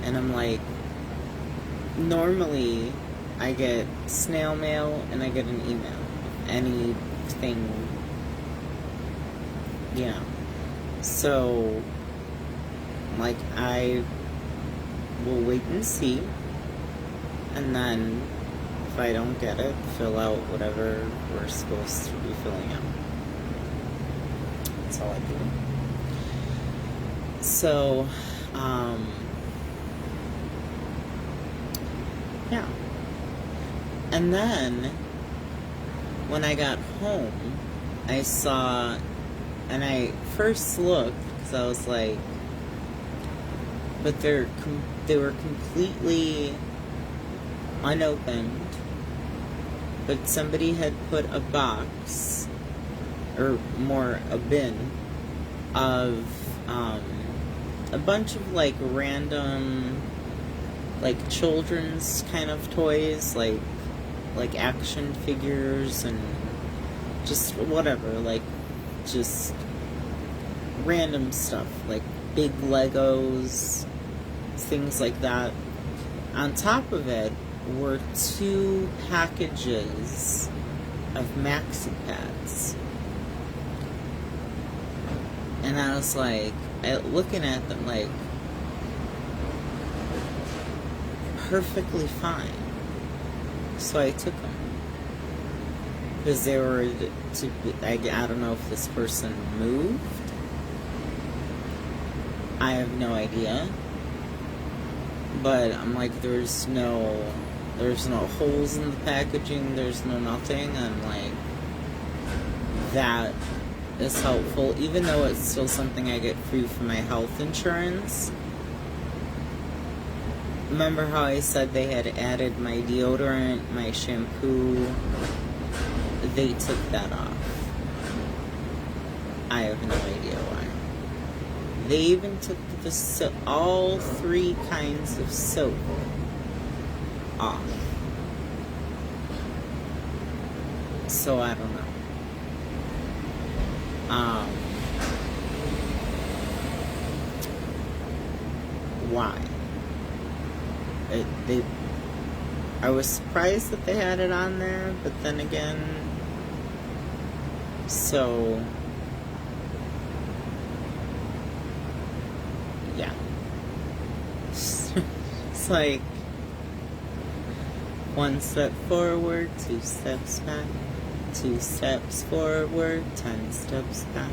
And I'm like, normally I get snail mail and I get an email. Anything, So, like, I will wait and see. And then, if I don't get it, fill out whatever we're supposed to be filling out. That's all I do. So, yeah. And then, when I got home, I saw, and I first looked, because I was like, but they were completely unopened, but somebody had put a box, or more, a bin, of, a bunch of, like, random, like, children's kind of toys, like action figures, and just whatever, like, just random stuff, like big Legos, things like that. On top of it were 2 packages of maxi pads. And I was like, looking at them, like, perfectly fine. So I took them. Because they were I don't know if this person moved. I have no idea. But I'm like, there's no holes in the packaging, there's no nothing. I'm like, that is helpful, even though it's still something I get free from my health insurance. Remember how I said they had added my deodorant, my shampoo? They took that off. I have no idea why. They even took all 3 kinds of soap off. So I don't know. Why? I was surprised that they had it on there, but then again, so yeah. It's like 1 step forward, 2 steps back, 2 steps forward, 10 steps back,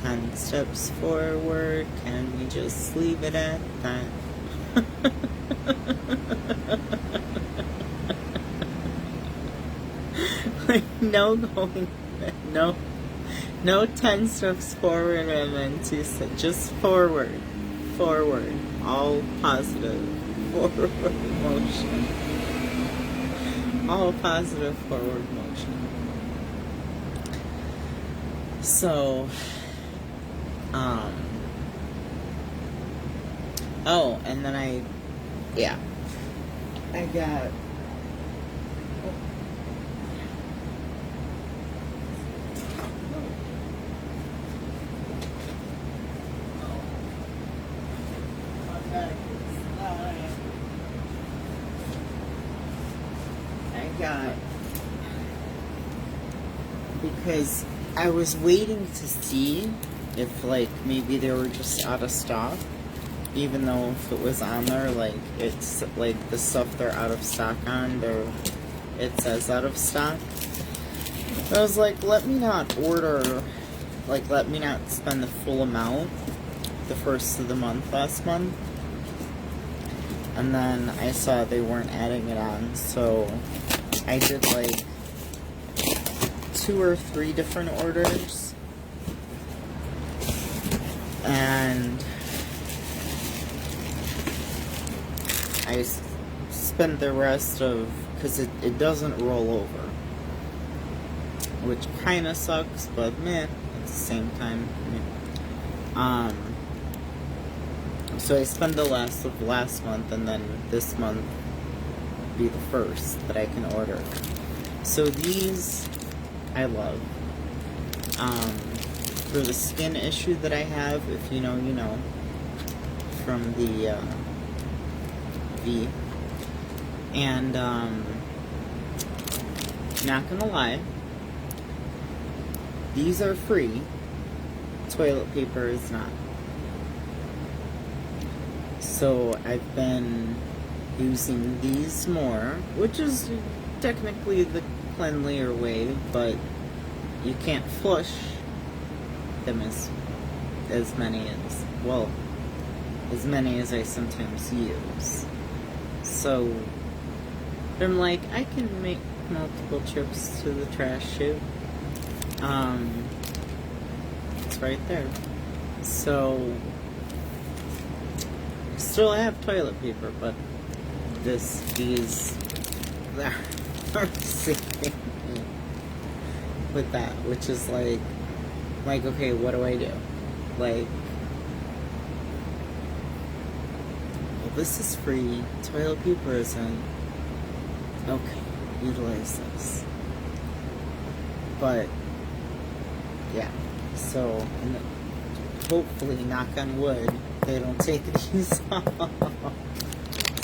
10 steps forward. Can we just leave it at that? Like, no going, no, no 10 steps forward and then 2 steps, just forward, all positive, forward motion, all positive forward motion. So, oh, and then I got, because I was waiting to see if, like, maybe they were just out of stock, even though if it was on there, like, it's, like, the stuff they're out of stock on, it says out of stock. I was like, let me not spend the full amount the first of the month last month. And then I saw they weren't adding it on, so I did, like, 2 or 3 different orders. And I spent the rest of, because it doesn't roll over, which kind of sucks, but meh, at the same time. Meh. So I spent the last of last month, and then this month be the first that I can order. So these I love. For the skin issue that I have, if you know, you know, from the V. And not gonna lie, these are free. Toilet paper is not. So I've been using these more, which is technically the cleanlier way, but you can't flush them as many as I sometimes use. So I'm like, I can make multiple trips to the trash chute. It's right there. So still I have toilet paper, but these are saving me with that, which is like, okay, what do I do? Like, well, this is free, toilet paper isn't. Okay, utilize this. But yeah, so, and hopefully, knock on wood, they don't take these off.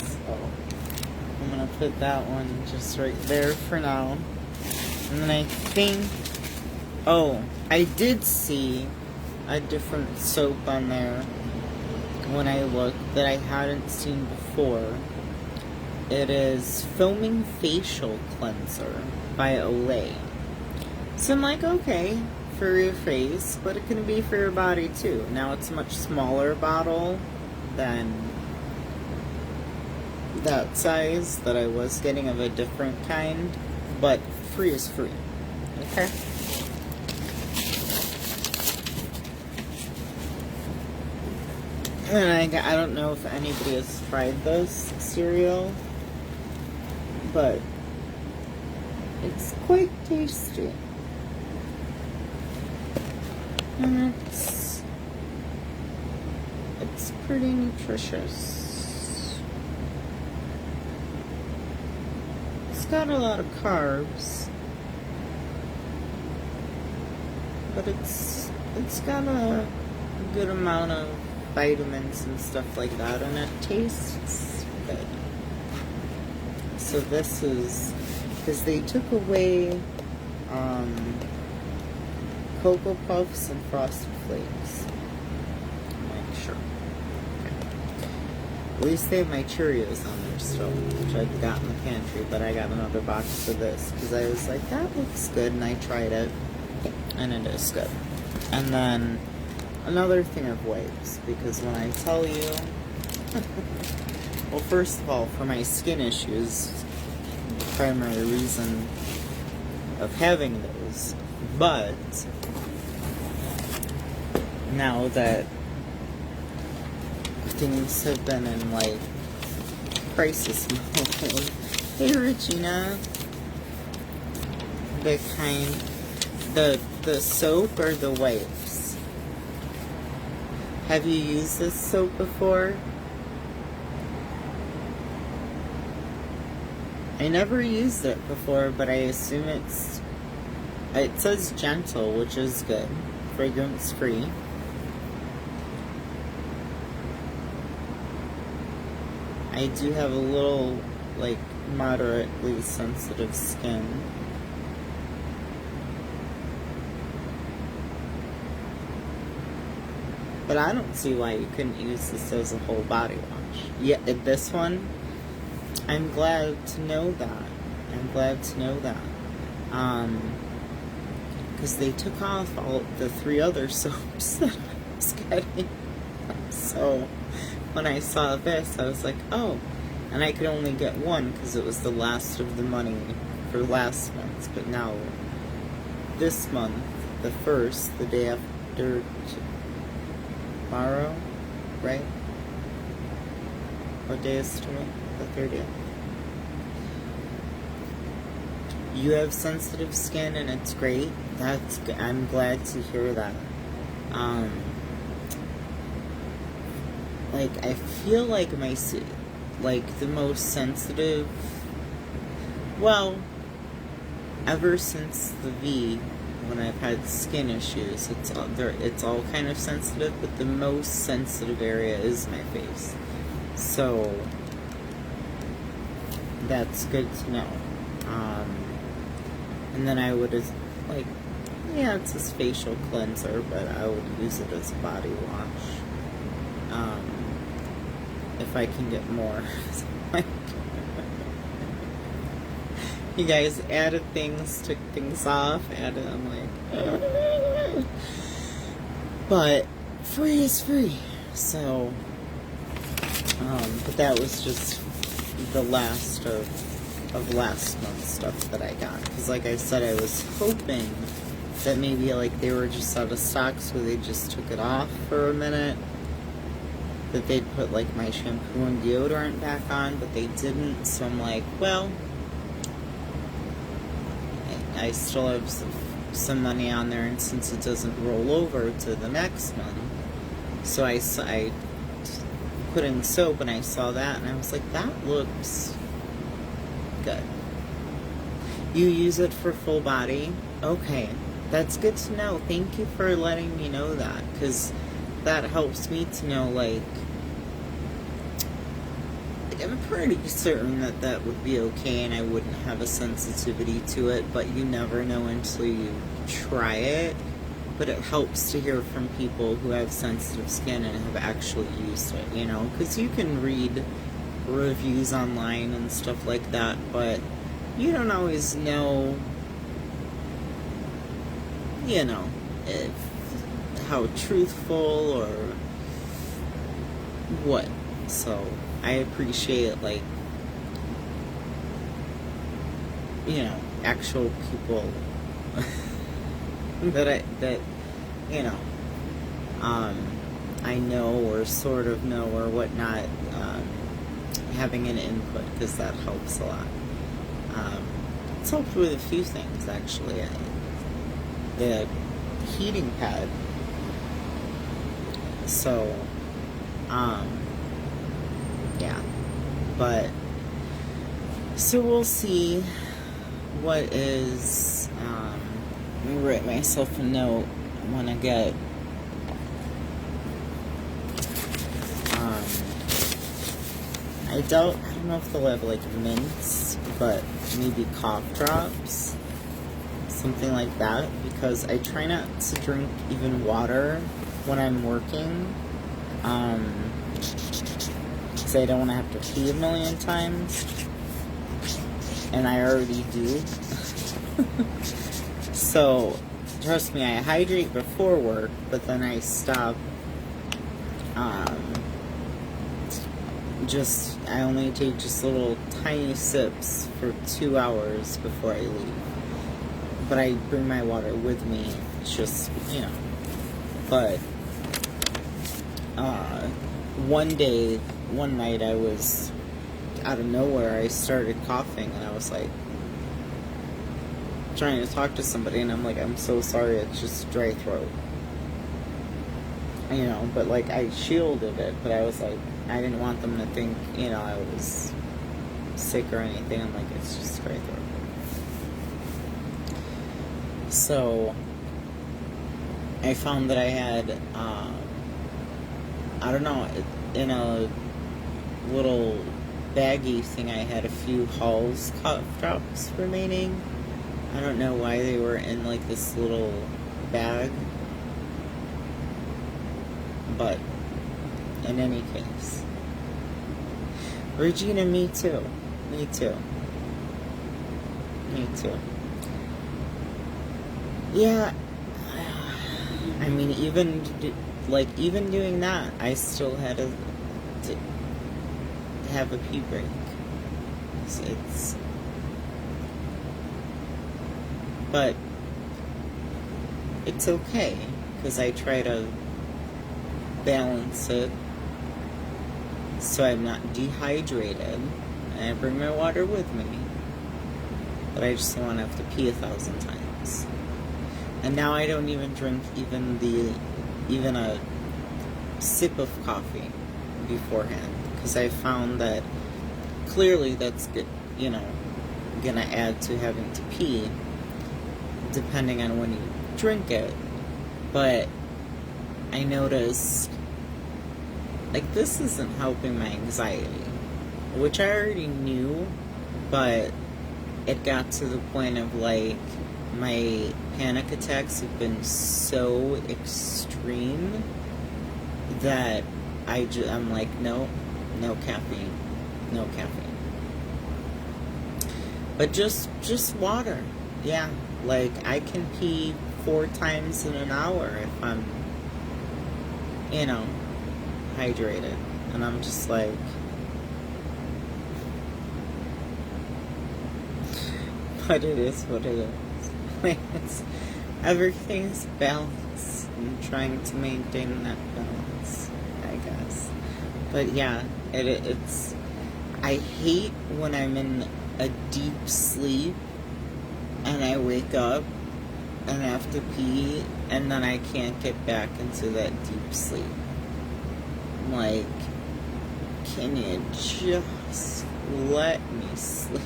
So I'm gonna put that one just right there for now. And then I think, oh, I did see a different soap on there when I looked that I hadn't seen before. It is Foaming Facial Cleanser by Olay. So I'm like, okay, for your face, but it can be for your body too. Now it's a much smaller bottle than that size that I was getting of a different kind, but free is free. Okay? And I don't know if anybody has tried this cereal, but it's quite tasty. And it's pretty nutritious. It's got a lot of carbs, but it's got a good amount of vitamins and stuff like that, and it tastes good. So this is, because they took away Cocoa Puffs and Frosted Flakes. Make sure. Okay. At least they have my Cheerios on there still, which I've got in the pantry, but I got another box for this, because I was like, that looks good, and I tried it, and it is good. And then another thing of wipes, because when I tell you Well, first of all, for my skin issues, the primary reason of having those. But now that things have been in like crisis mode, hey Regina, the soap or the wipes? Have you used this soap before? I never used it before, but I assume it says gentle, which is good. Fragrance free. I do have a little, like, moderately sensitive skin. But I don't see why you couldn't use this as a whole body wash. Yeah, this one, I'm glad to know that. I'm glad to know that. Because they took off all the 3 other soaps that I was getting. So when I saw this, I was like, oh. And I could only get one because it was the last of the money for last month. But now, this month, the 1st, the day after tomorrow, right? What day is today? The 30th. You have sensitive skin and it's great. I'm glad to hear that. Like, I feel like the most sensitive, well, ever since the V, when I've had skin issues, it's all kind of sensitive, but the most sensitive area is my face. So that's good to know. And then I would, like, yeah, it's a facial cleanser, but I would use it as a body wash. If I can get more. You guys added things, took things off, added, I'm like, but free is free. So, but that was just the last of last month's stuff that I got. Because like I said, I was hoping that maybe like they were just out of stock, so they just took it off for a minute. That they'd put like my shampoo and deodorant back on, but they didn't. So I'm like, well, I still have some money on there, and since it doesn't roll over to the next month, so I put in soap, and I saw that, and I was like, that looks good. You use it for full body? Okay, that's good to know. Thank you for letting me know that, because that helps me to know, like, I'm pretty certain that would be okay and I wouldn't have a sensitivity to it, but you never know until you try it. But it helps to hear from people who have sensitive skin and have actually used it, you know, because you can read reviews online and stuff like that, but you don't always know, you know, how truthful or what. So I appreciate, like, you know, actual people that you know, I know or sort of know or whatnot, having an input, because that helps a lot. It's helped with a few things, actually. The heating pad. So, yeah. But, so we'll see what is, let me write myself a note. I want to get, I don't know if they'll have, like, mints, but maybe cough drops. Something like that, because I try not to drink even water when I'm working, because I don't want to have to pee a million times, and I already do. So, trust me, I hydrate before work, but then I stop I only take just little tiny sips for 2 hours before I leave. But I bring my water with me. It's just, But one night I was out of nowhere, I started coughing, and I was like trying to talk to somebody, and I'm like, I'm so sorry, it's just dry throat. But like I shielded it, but I was like, I didn't want them to think, I was sick or anything. I'm like, it's just dry throat. So I found that I had, I don't know, in a little baggie thing, I had a few Hall's cough drops remaining. I don't know why they were in like this little bag, but in any case, Regina, me too. Yeah, I mean, even doing that, I still had to have a pee break. But it's okay, because I try to balance it so I'm not dehydrated, and I bring my water with me, but I just don't want to have to pee 1,000 times. And now I don't even drink even a sip of coffee beforehand, because I found that clearly that's good, gonna add to having to pee depending on when you drink it. But I noticed, like, this isn't helping my anxiety, which I already knew, but it got to the point of, like, my panic attacks have been so extreme that I'm like, no caffeine. But just water. Yeah, like, I can pee 4 times in an hour if I'm, hydrated. And I'm just like, but it is what it is. Everything's balanced. I'm trying to maintain that balance, I guess. But yeah, it's. I hate when I'm in a deep sleep and I wake up and have to pee, and then I can't get back into that deep sleep. Like, can you just let me sleep?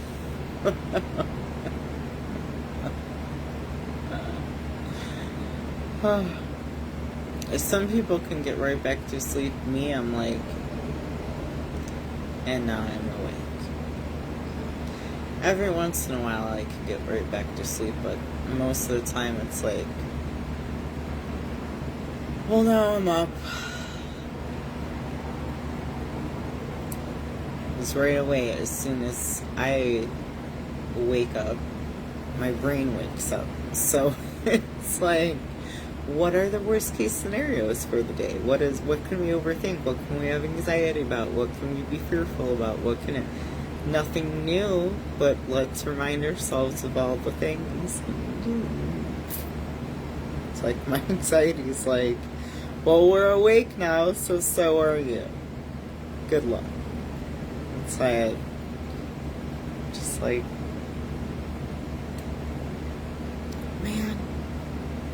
Some people can get right back to sleep. Me, I'm like, and now I'm awake. Every once in a while I can get right back to sleep, but most of the time it's like, well, now I'm up. It's right away. As soon as I wake up, my brain wakes up. So it's like, what are the worst case scenarios for the day? What can we overthink? What can we have anxiety about? What can we be fearful about? Nothing new, but let's remind ourselves of all the things. It's like my anxiety is like, well, we're awake now, so are you. Good luck. It's like, just like, man,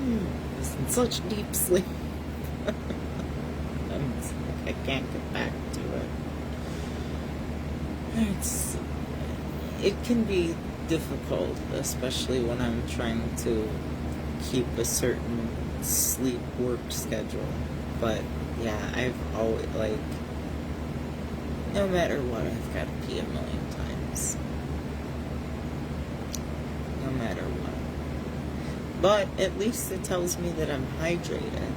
I was in such deep sleep. I can't get back to it. It can be difficult, especially when I'm trying to keep a certain sleep work schedule. But yeah, I've always, like, no matter what, I've got to pee 1,000,000 times. No matter what. But at least it tells me that I'm hydrated.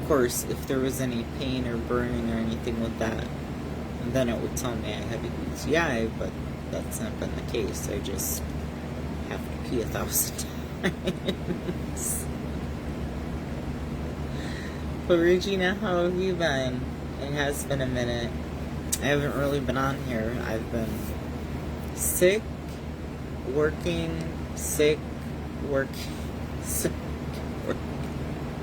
Of course, if there was any pain or burning or anything with that, then it would tell me I have a UTI, but that's not been the case. I just have to pee 1,000 times. But Regina, how have you been? It has been a minute. I haven't really been on here. I've been sick, working, sick, working, sick, working.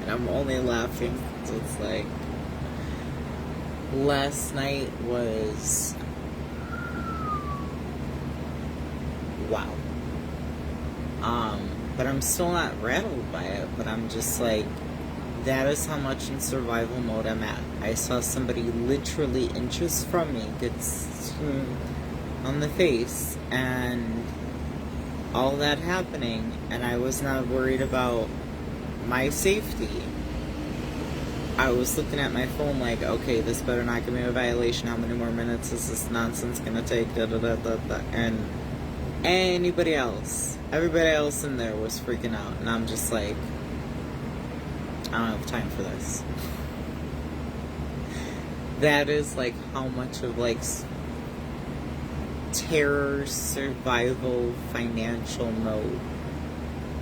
And I'm only laughing because it's like, last night was, wow. But I'm still not rattled by it, but I'm just like, that is how much in survival mode I'm at. I saw somebody literally inches from me get on the face, and all that happening, and I was not worried about my safety. I was looking at my phone like, okay, this better not give me a violation. How many more minutes is this nonsense gonna take? Da, da, da, da, da. And everybody else in there was freaking out, and I'm just like, I don't have time for this. That is like how much of like terror, survival, financial mode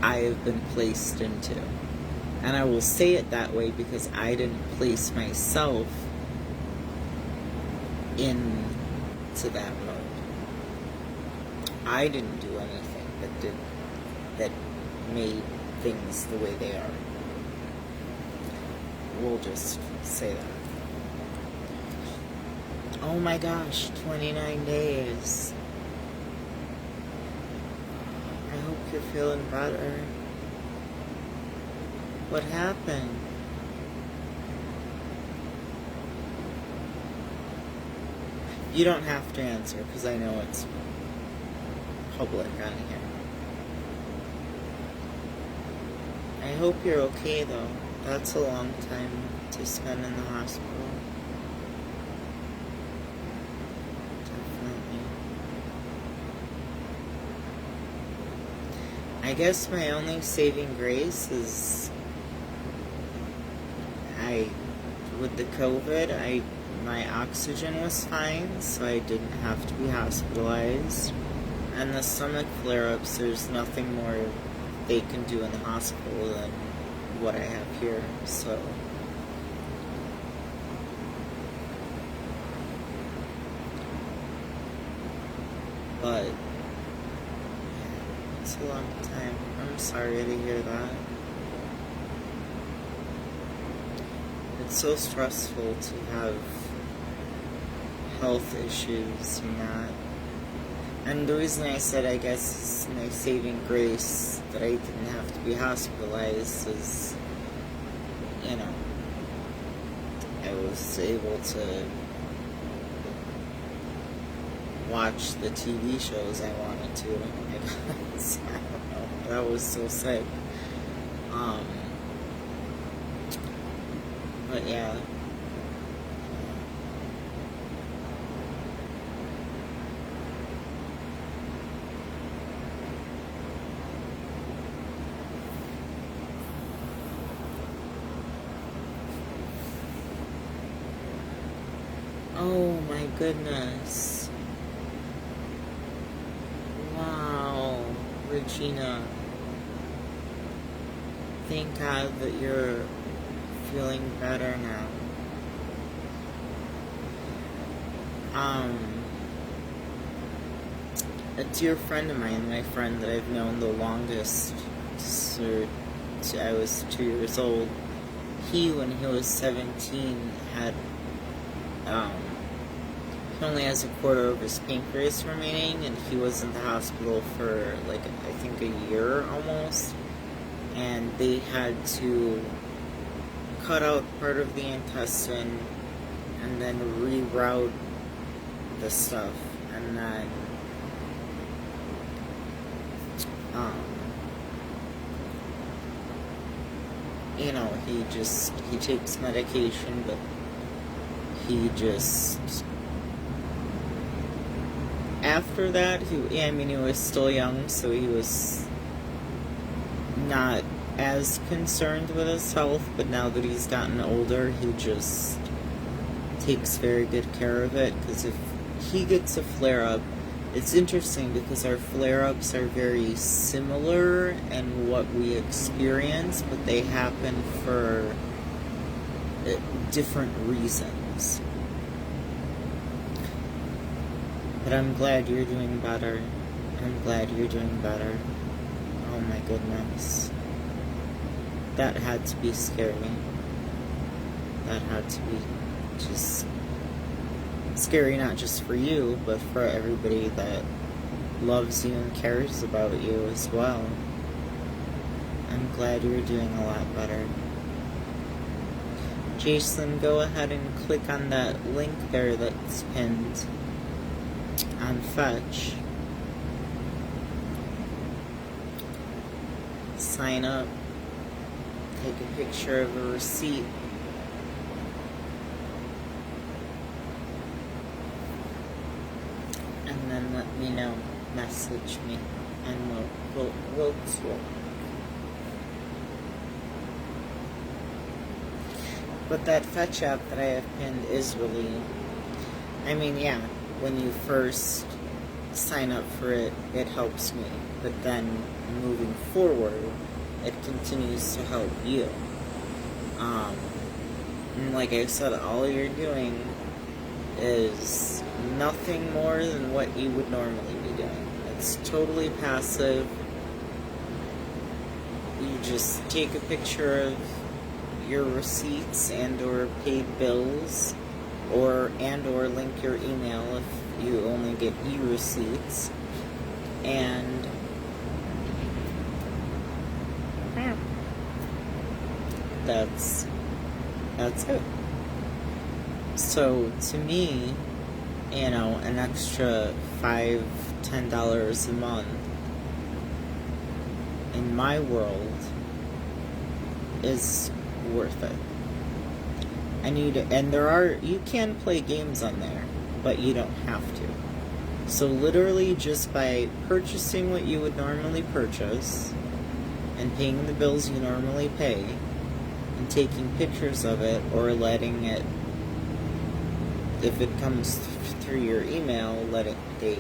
I have been placed into. And I will say it that way because I didn't place myself into that mode. I didn't do anything that made things the way they are. We'll just say that. Oh my gosh, 29 days. I hope you're feeling better. What happened? You don't have to answer because I know it's public on here. I hope you're okay though. That's a long time to spend in the hospital. Definitely. I guess my only saving grace is with the COVID, my oxygen was fine, so I didn't have to be hospitalized. And the stomach flare-ups, there's nothing more they can do in the hospital than what I have here, so. But it's a long time. I'm sorry to hear that. It's so stressful to have health issues and that. And the reason I said, I guess, my saving grace that I didn't have to be hospitalized is, you know, I was able to watch the TV shows I wanted to. I guess. I don't know. That was so sick. But yeah. Oh my goodness. Wow, Regina. Thank God that you're feeling better now. A dear friend of mine, my friend that I've known the longest, I was 2 years old, when he was 17, had, he only has a quarter of his pancreas remaining, and he was in the hospital for, like, I think a year almost, and they had to cut out part of the intestine and then reroute the stuff, and then you know, he takes medication, but he just, after that, he was still young, so he was not as concerned with his health, but now that he's gotten older, he just takes very good care of it, because if he gets a flare-up, it's interesting because our flare-ups are very similar in what we experience, but they happen for different reasons. But I'm glad you're doing better. I'm glad you're doing better. Oh my goodness. That had to be scary. That had to be just scary, not just for you, but for everybody that loves you and cares about you as well. I'm glad you're doing a lot better. Jason, go ahead and click on that link there that's pinned on Fetch. Sign up. Take a picture of a receipt. And then let me know. Message me. And we'll talk. But that Fetch app that I have pinned is really, I mean, yeah, when you first sign up for it, it helps me. But then moving forward, it continues to help you. And like I said, all you're doing is nothing more than what you would normally be doing. It's totally passive. You just take a picture of your receipts and or paid bills, or link your email if you only get e-receipts, and that's it. So to me, an extra $5-10 a month in my world is worth it. And you can play games on there, but you don't have to. So literally just by purchasing what you would normally purchase and paying the bills you normally pay and taking pictures of it, or letting it, if it comes through your email, if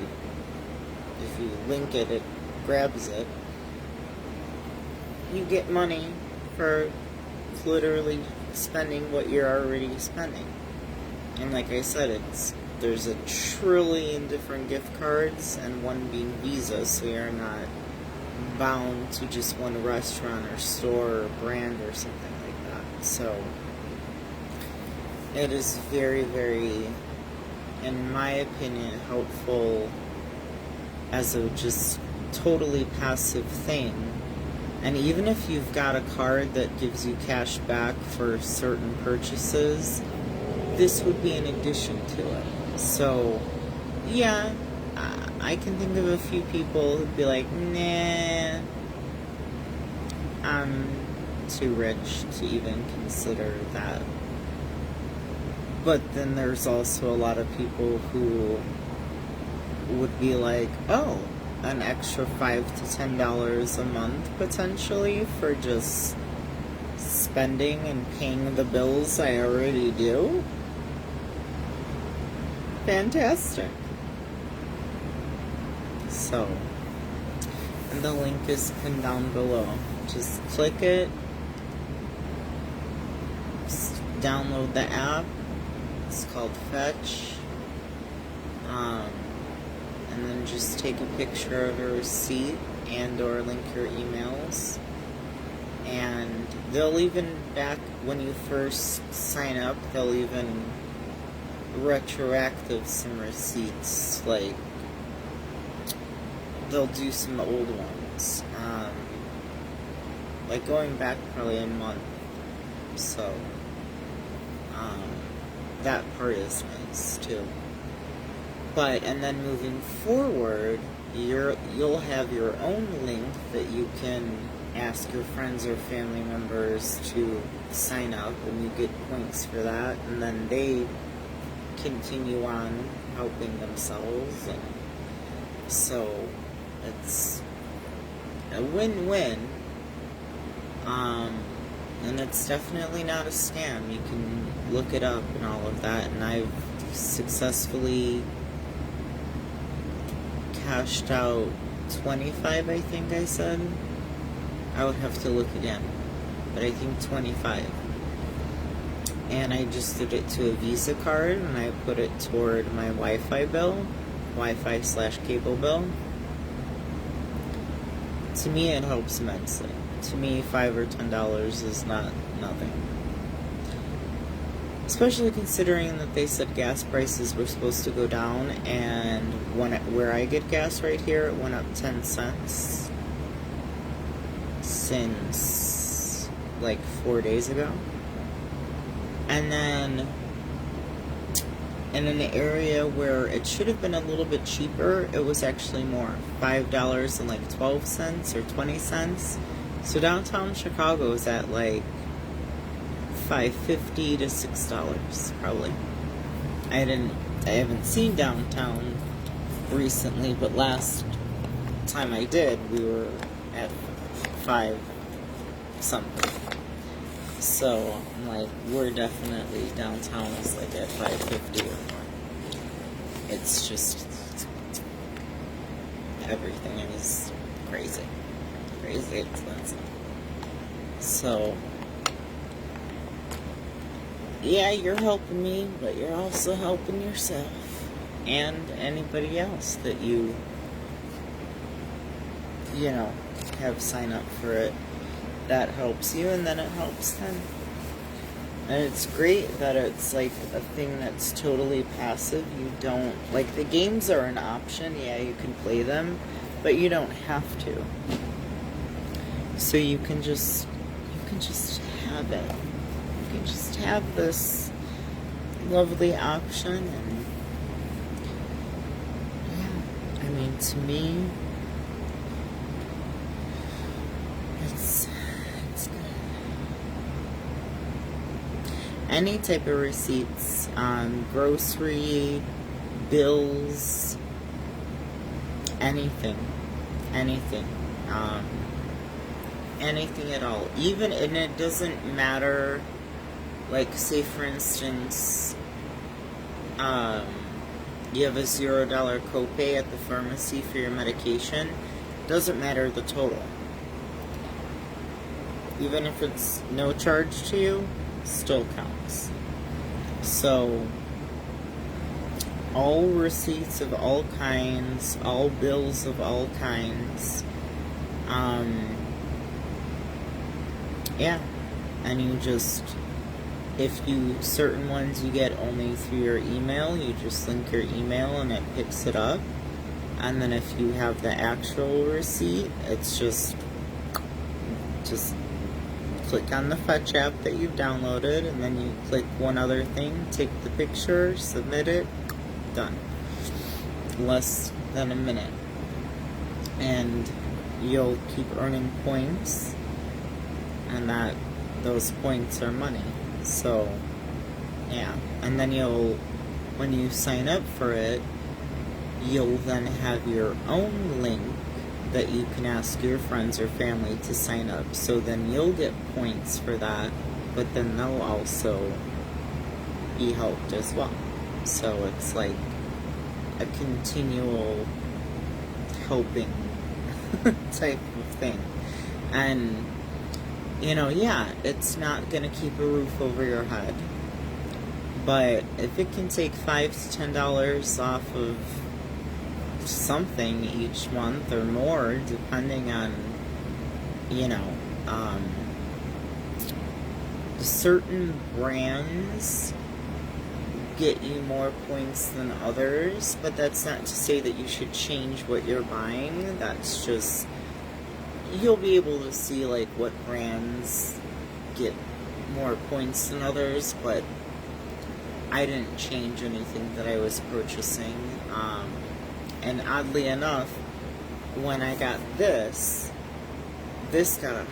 you link it, it grabs it. You get money for literally spending what you're already spending. And like I said, there's a trillion different gift cards, and one being Visa, so you're not bound to just one restaurant or store or brand or something like that. So it is very, very, in my opinion, helpful as a just totally passive thing. And even if you've got a card that gives you cash back for certain purchases, this would be an addition to it. So, yeah, I can think of a few people who'd be like, nah, I'm too rich to even consider that. But then there's also a lot of people who would be like, oh, an extra $5 to $10 a month potentially for just spending and paying the bills I already do. Fantastic. So, and the link is pinned down below. Just click it, download the app. It's called Fetch. And then just take a picture of a receipt and or link your emails. And they'll even, back when you first sign up, they'll even retroactive some receipts, like they'll do some old ones, like going back probably a month. So that part is nice too. But, and then moving forward, you'll have your own link that you can ask your friends or family members to sign up, and you get points for that, and then they continue on helping themselves, and so it's a win-win. And it's definitely not a scam. You can look it up and all of that, and I've successfully cashed out 25, I think I said. I would have to look again, but I think 25. and I just did it to a Visa card, and I put it toward my Wi-Fi bill, Wi-Fi/cable bill. To me, it helps immensely. To me, $5 or $10 is not nothing. Especially considering that they said gas prices were supposed to go down, and where I get gas right here, it went up 10 cents since like 4 days ago. And then in an area where it should have been a little bit cheaper, it was actually more, $5.12 or 20 cents. So downtown Chicago is at like $5.50 to $6 probably. I haven't seen downtown recently, but last time I did, we were at 5 something. So I'm like, we're definitely downtown is like at 5.50 or more. It's just, everything is crazy expensive. So yeah, you're helping me, but you're also helping yourself and anybody else that you have sign up for it. That helps you, and then it helps them. And it's great that it's like a thing that's totally passive. You don't, like, the games are an option. Yeah, you can play them, but you don't have to. So you can just have it. You can just have this lovely option, and yeah, I mean, to me, it's good. Any type of receipts, grocery, bills, anything, anything at all. Even, and it doesn't matter, like, say for instance, you have a $0 copay at the pharmacy for your medication. Doesn't matter the total. Even if it's no charge to you, still counts. So all receipts of all kinds, all bills of all kinds, yeah, and you just, if you, certain ones you get only through your email, you just link your email and it picks it up. And then if you have the actual receipt, it's just click on the Fetch app that you've downloaded, and then you click one other thing, take the picture, submit it, done. Less than a minute. And you'll keep earning points, and those points are money. So yeah, and then when you sign up for it, you'll then have your own link that you can ask your friends or family to sign up. So then you'll get points for that, but then they'll also be helped as well. So it's like a continual helping type of thing. And yeah, it's not gonna keep a roof over your head, but if it can take $5 to $10 off of something each month or more, depending on certain brands get you more points than others, but that's not to say that you should change what you're buying. That's just, you'll be able to see like what brands get more points than others, but I didn't change anything that I was purchasing. And oddly enough, when I got this got a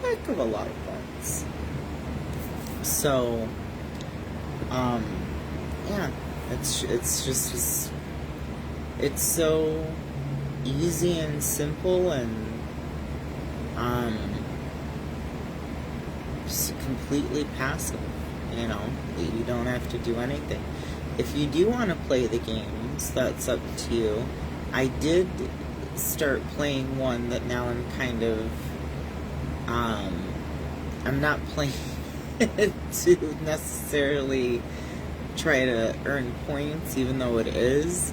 heck of a lot of points. So, yeah, it's just it's so easy and simple, and just completely passive. You don't have to do anything. If you do want to play the games, that's up to you. I did start playing one that now I'm kind of, I'm not playing to necessarily try to earn points, even though it is.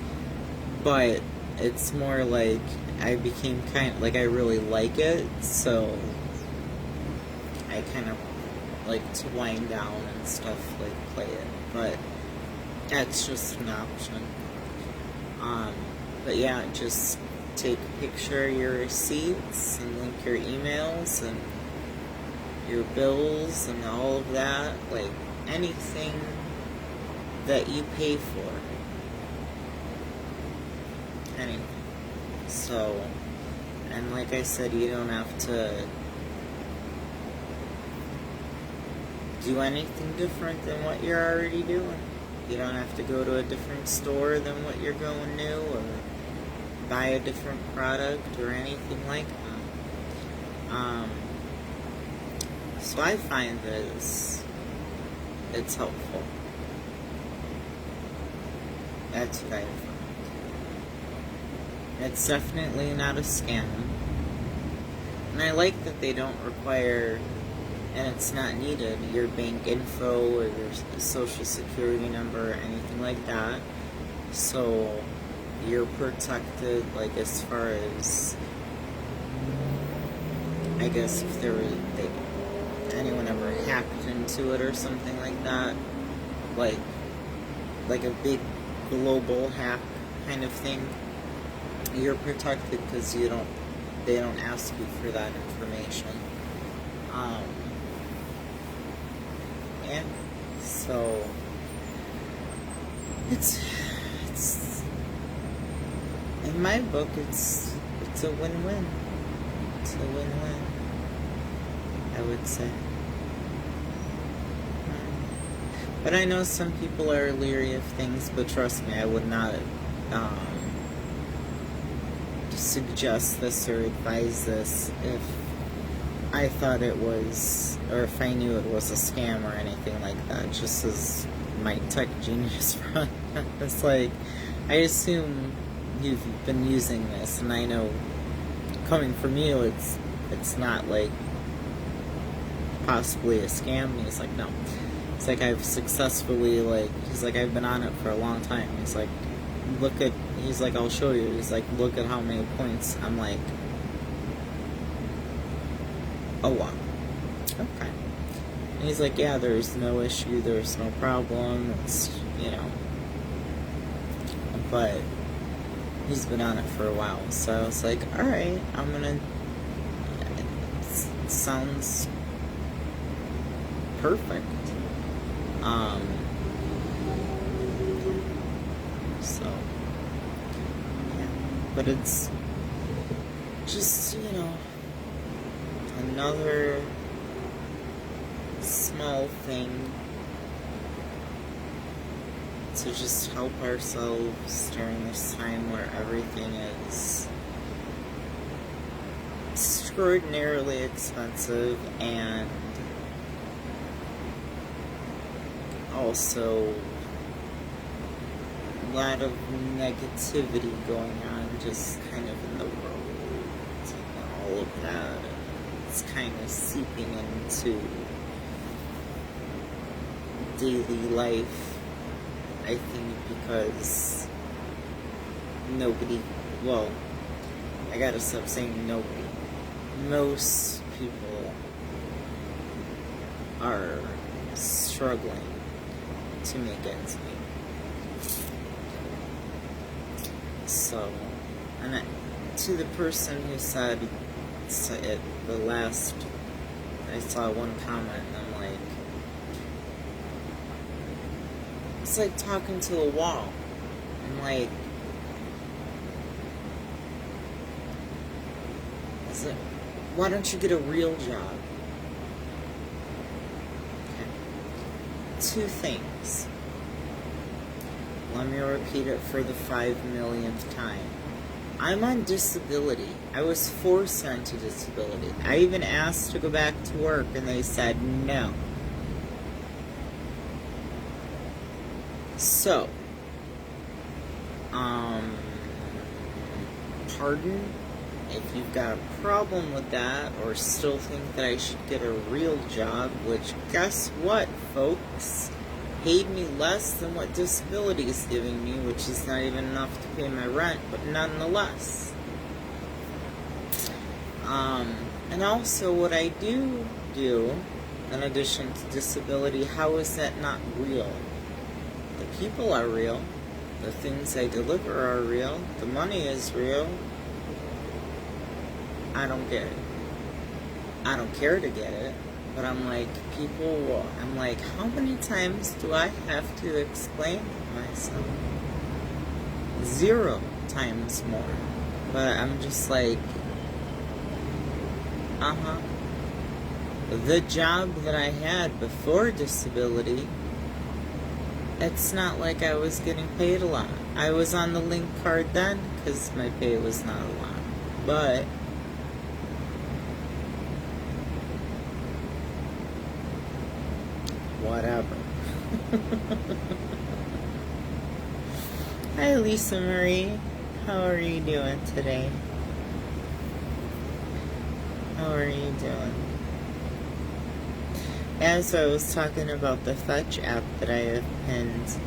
But it's more like I became like I really like it, so I kind of like to wind down and stuff, like play it. But that's just an option. But yeah, just take a picture of your receipts and link your emails and your bills and all of that, like anything that you pay for. Anything. So, and like I said, you don't have to do anything different than what you're already doing. You don't have to go to a different store than what you're going to, or buy a different product or anything like that. So I find this, it's helpful. That's what I find. It's definitely not a scam. And I like that they don't require, and it's not needed, your bank info or your social security number or anything like that. So you're protected, like, as far as, I guess, if anyone ever hacked into it or something like that, like a big global hack kind of thing, you're protected because they don't ask you for that information. Yeah, so it's in my book, it's a win-win. It's a win-win, I would say. But I know some people are leery of things, but trust me, I would not suggest this or advise this if I thought it was, or if I knew it was a scam or anything like that. Just as my tech genius friend, it's like, I assume you've been using this, and I know coming from you, it's not like possibly a scam. He's like, no. It's like I've successfully, he's like, I've been on it for a long time. He's like, he's like, I'll show you. He's like, look at how many points. I'm like, oh wow. Okay. And he's like, yeah, there's no issue, there's no problem. It's, but he's been on it for a while. So I was like, alright, it sounds perfect. So, yeah. But it's just, another small thing to just help ourselves during this time where everything is extraordinarily expensive, and also a lot of negativity going on just kind of in the world, and all of that. It's kind of seeping into daily life, I think, because I gotta stop saying nobody. Most people are struggling to make ends meet. So, and to the person who said it, I saw one comment, and I'm like, it's like talking to a wall. I'm like, why don't you get a real job? Okay. 2 things. Let me repeat it for the 5 millionth time. I'm on disability. I was forced onto disability. I even asked to go back to work, and they said no. So, pardon if you've got a problem with that, or still think that I should get a real job, which guess what, folks? Paid me less than what disability is giving me, which is not even enough to pay my rent, but nonetheless. And also what I do, in addition to disability, how is that not real? The people are real. The things I deliver are real. The money is real. I don't get it. I don't care to get it. But I'm like, I'm like, how many times do I have to explain myself? 0 times more. But I'm just like, the job that I had before disability, it's not like I was getting paid a lot. I was on the link card then because my pay was not a lot. But whatever. Hi, Lisa Marie. How are you doing today? How are you doing? As I was talking about the Fetch app that I have pinned,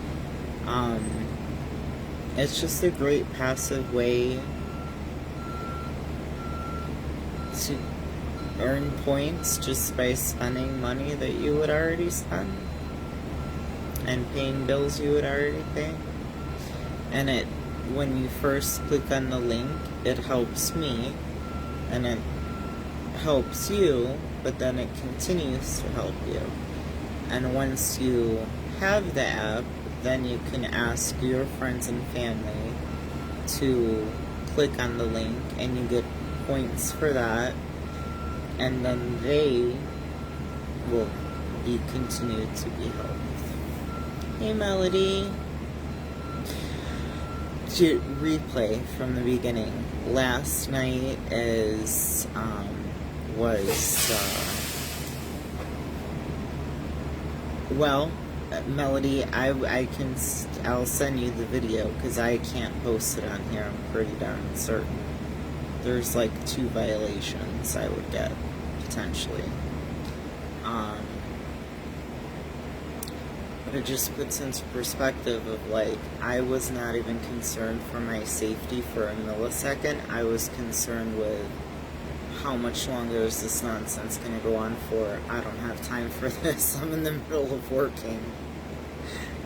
it's just a great passive way to earn points just by spending money that you would already spend and paying bills you would already pay. And when you first click on the link, it helps me and it helps you, but then it continues to help you. And once you have the app, then you can ask your friends and family to click on the link and you get points for that, and then they will be continued to be helped. Hey, Melody. To replay from the beginning. Last night Melody, I'll send you the video because I can't post it on here. I'm pretty darn certain. There's like 2 violations I would get potentially. But it just puts into perspective of like, I was not even concerned for my safety for a millisecond. I was concerned with how much longer is this nonsense going to go on for. I don't have time for this. I'm in the middle of working.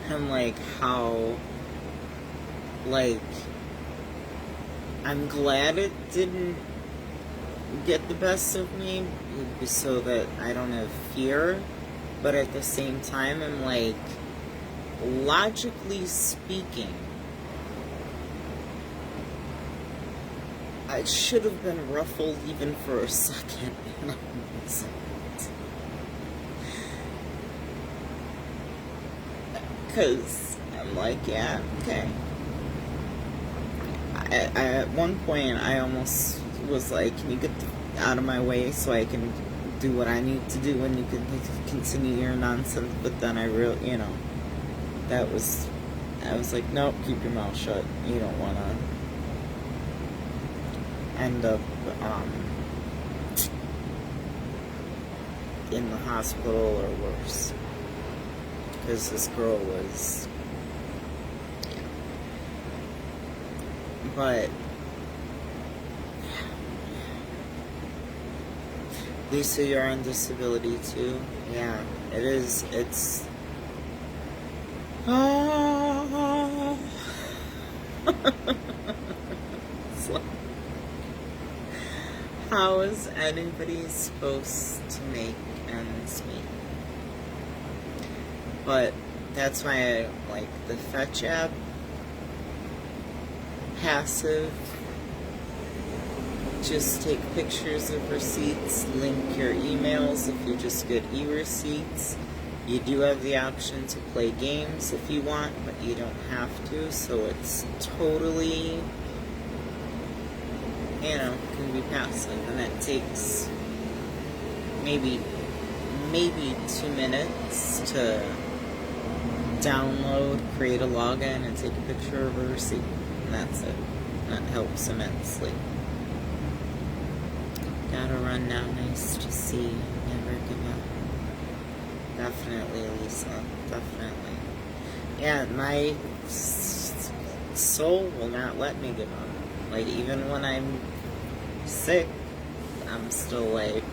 I'm like, I'm glad it didn't get the best of me so that I don't have fear. But at the same time, I'm like, logically speaking, I should have been ruffled even for a second. Because I'm like, yeah, okay. At one point, I almost was like, can you get out of my way so I can do what I need to do and you can continue your nonsense? But then I I was like, nope, keep your mouth shut. You don't want to end up in the hospital or worse. Because this girl was, but Lisa, you're on disability too? Yeah, it is. It's so, how is anybody supposed to make ends meet? But that's why I like the Fetch app. Passive. Just take pictures of receipts, link your emails if you just get e-receipts. You do have the option to play games if you want, but you don't have to, so it's totally, can be passive. And it takes maybe 2 minutes to download, create a login, and take a picture of a receipt. And that's it. That helps immensely. Gotta run now. Nice to see you. Never give up. Definitely, Lisa. Definitely. Yeah, my soul will not let me give up. Like, even when I'm sick, I'm still like,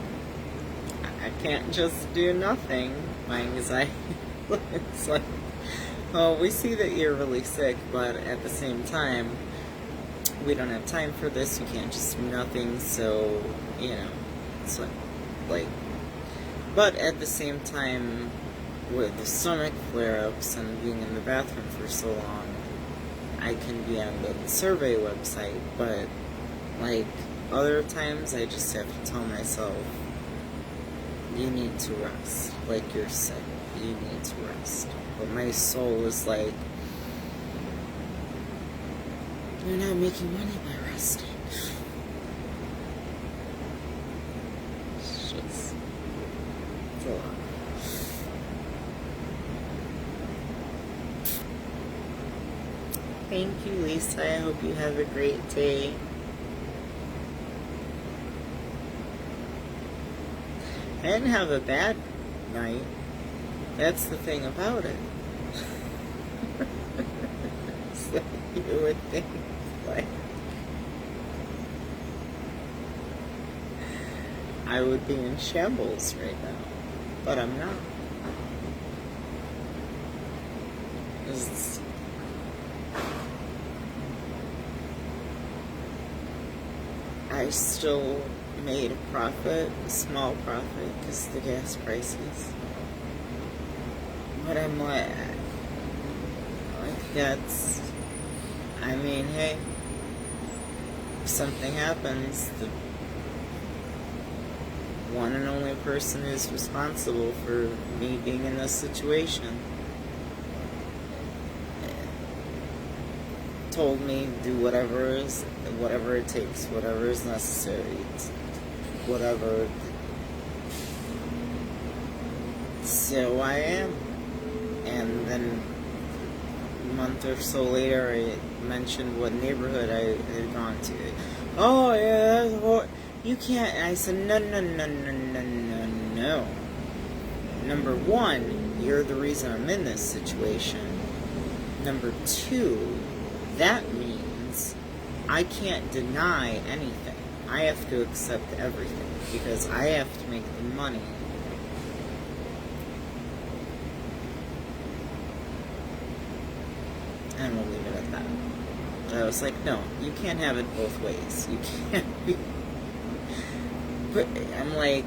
I can't just do nothing. My anxiety, it's like, oh, we see that you're really sick, but at the same time, we don't have time for this. You can't just do nothing, so, you know, it's like, but at the same time, with the stomach flare-ups and being in the bathroom for so long, I can be on the survey website, but, like, other times I just have to tell myself, you need to rest. Like, you're sick. You need to rest. But my soul is like, you're not making money by resting. It's just, it's a lot. Thank you, Lisa. I hope you have a great day. I didn't have a bad night. That's the thing about it. So you would think, like, I would be in shambles right now, but I'm not. I still made a profit, a small profit, because of the gas prices. But I'm like that's, I mean, hey, if something happens, the one and only person who's responsible for me being in this situation told me do whatever it takes, whatever is necessary, whatever. So I am. And then a month or so later, I mentioned what neighborhood I had gone to. Oh, yeah, that's horrible. You can't. And I said, no. Number one, you're the reason I'm in this situation. Number two, that means I can't deny anything. I have to accept everything because I have to make the money. And we'll leave it at that. I was like, no, you can't have it both ways. You can't be. But I'm like,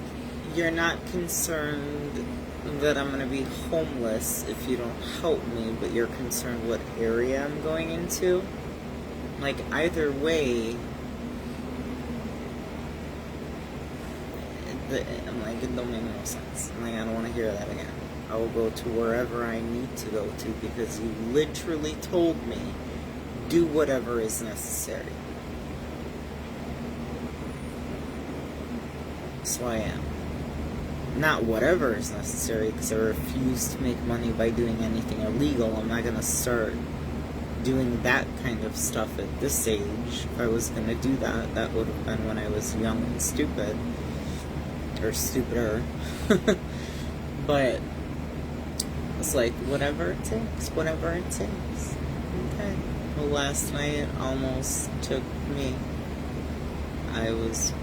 you're not concerned that I'm going to be homeless if you don't help me, but you're concerned what area I'm going into. Like, either way, I'm like, it don't make no sense. I'm like, I don't want to hear that again. I will go to wherever I need to go to because you literally told me, do whatever is necessary. So I am. Not whatever is necessary, because I refuse to make money by doing anything illegal. I'm not going to start doing that kind of stuff at this age. If I was going to do that, that would have been when I was young and stupid. Or stupider. But it's like, whatever it takes, whatever it takes. Okay. Well, last night it almost took me. I was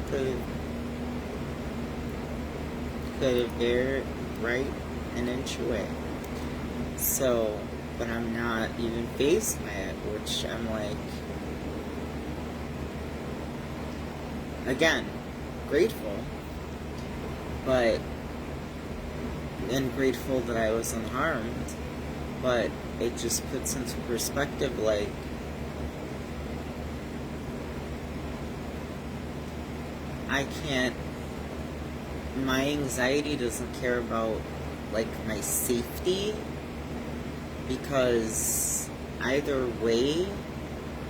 could have dared right an inch away. So, but I'm not even phased by it, which I'm like, again, grateful, and grateful that I was unharmed, but it just puts into perspective, like, I can't, my anxiety doesn't care about, like, my safety, because either way,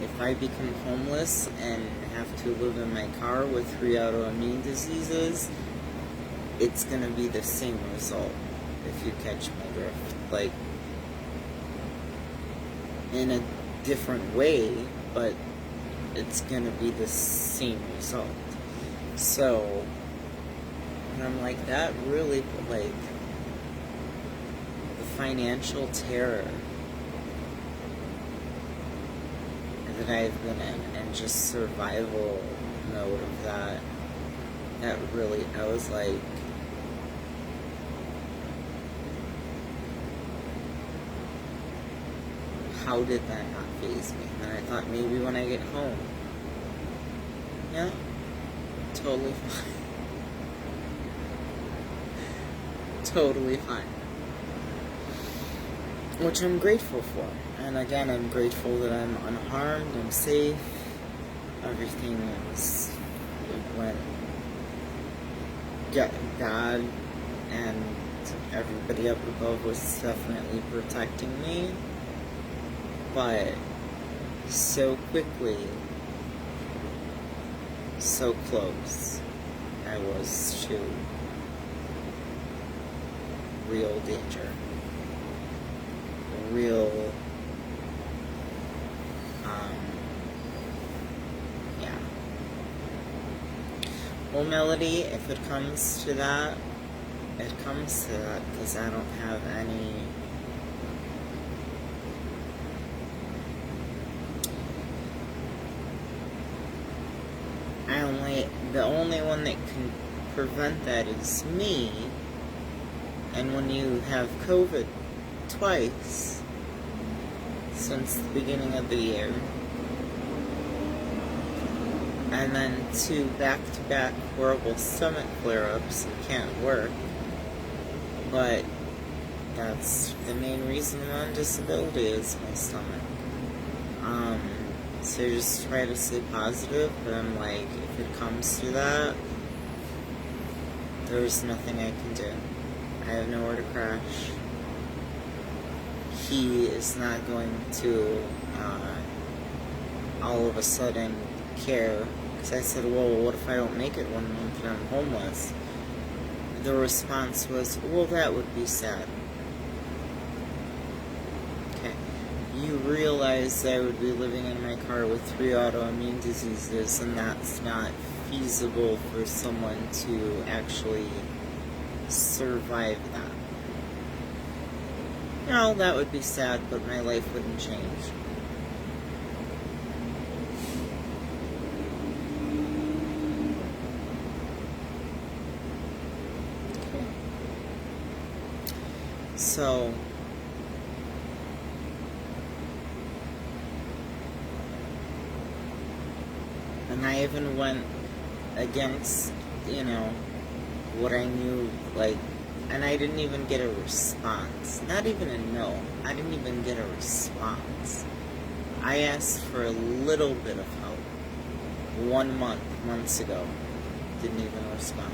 if I become homeless and have to live in my car with 3 autoimmune diseases, it's gonna be the same result, if you catch my drift. Like, in a different way, but it's gonna be the same result. So, and I'm like, that really, like, the financial terror that I've been in, and just survival mode of that really, I was like, how did that not faze me? And then I thought, maybe when I get home. Yeah, totally fine. Totally fine. Which I'm grateful for. And again, I'm grateful that I'm unharmed, I'm safe. Everything went. God and everybody up above was definitely protecting me. But so quickly, so close I was to real danger. Real, yeah. Well, Melody, if it comes to that, it comes to that, because I don't have any the only one that can prevent that is me. And when you have COVID twice since the beginning of the year, and then 2 back-to-back horrible stomach flare-ups, you can't work. But that's the main reason I'm on disability, is my stomach. So just try to stay positive, but I'm like, if it comes to that, there's nothing I can do. I have nowhere to crash. He is not going to all of a sudden care. Because I said, well, what if I don't make it 1 month and I'm homeless? The response was, well, that would be sad. Okay. You realize I would be living in my car with 3 autoimmune diseases, and that's not feasible for someone to actually survive that. No, that would be sad, but my life wouldn't change. Okay. So, and I even went against, what I knew, like, and I didn't even get a response. Not even a no. I didn't even get a response. I asked for a little bit of help. months ago. Didn't even respond.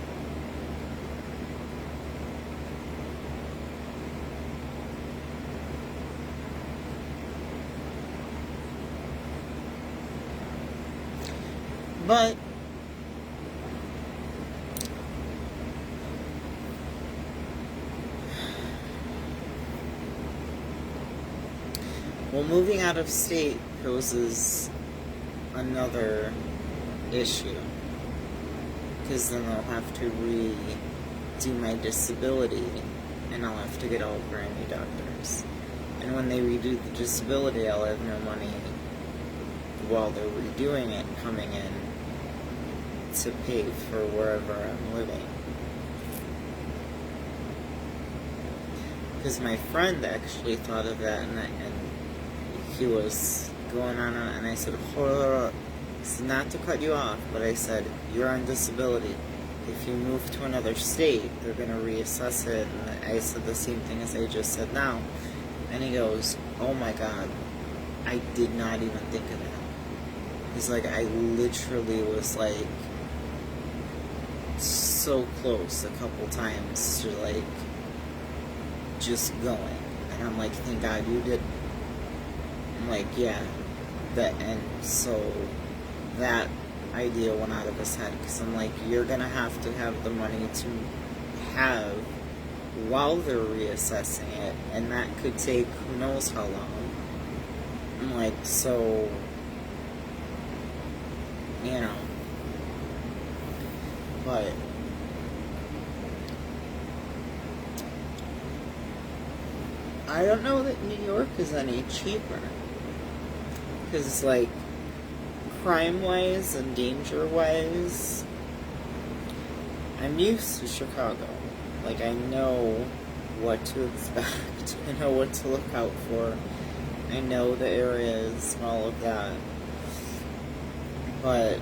But moving out of state poses another issue, because then I'll have to redo my disability, and I'll have to get all brand new doctors. And when they redo the disability, I'll have no money while they're redoing it coming in to pay for wherever I'm living. Because my friend actually thought of that, and he was going on, and I said, hold up. It's not to cut you off, but I said, you're on disability. If you move to another state, they're going to reassess it. And I said the same thing as I just said now. And he goes, oh my God, I did not even think of that. He's like, I literally was like, so close a couple times to like, just going. And I'm like, thank God you did. I'm like, yeah. And so that idea went out of his head, because I'm like, you're gonna have to have the money to have while they're reassessing it, and that could take who knows how long. I'm like, so, But I don't know that New York is any cheaper. Because, like, crime-wise and danger-wise, I'm used to Chicago. Like, I know what to expect. I know what to look out for. I know the areas and all of that. But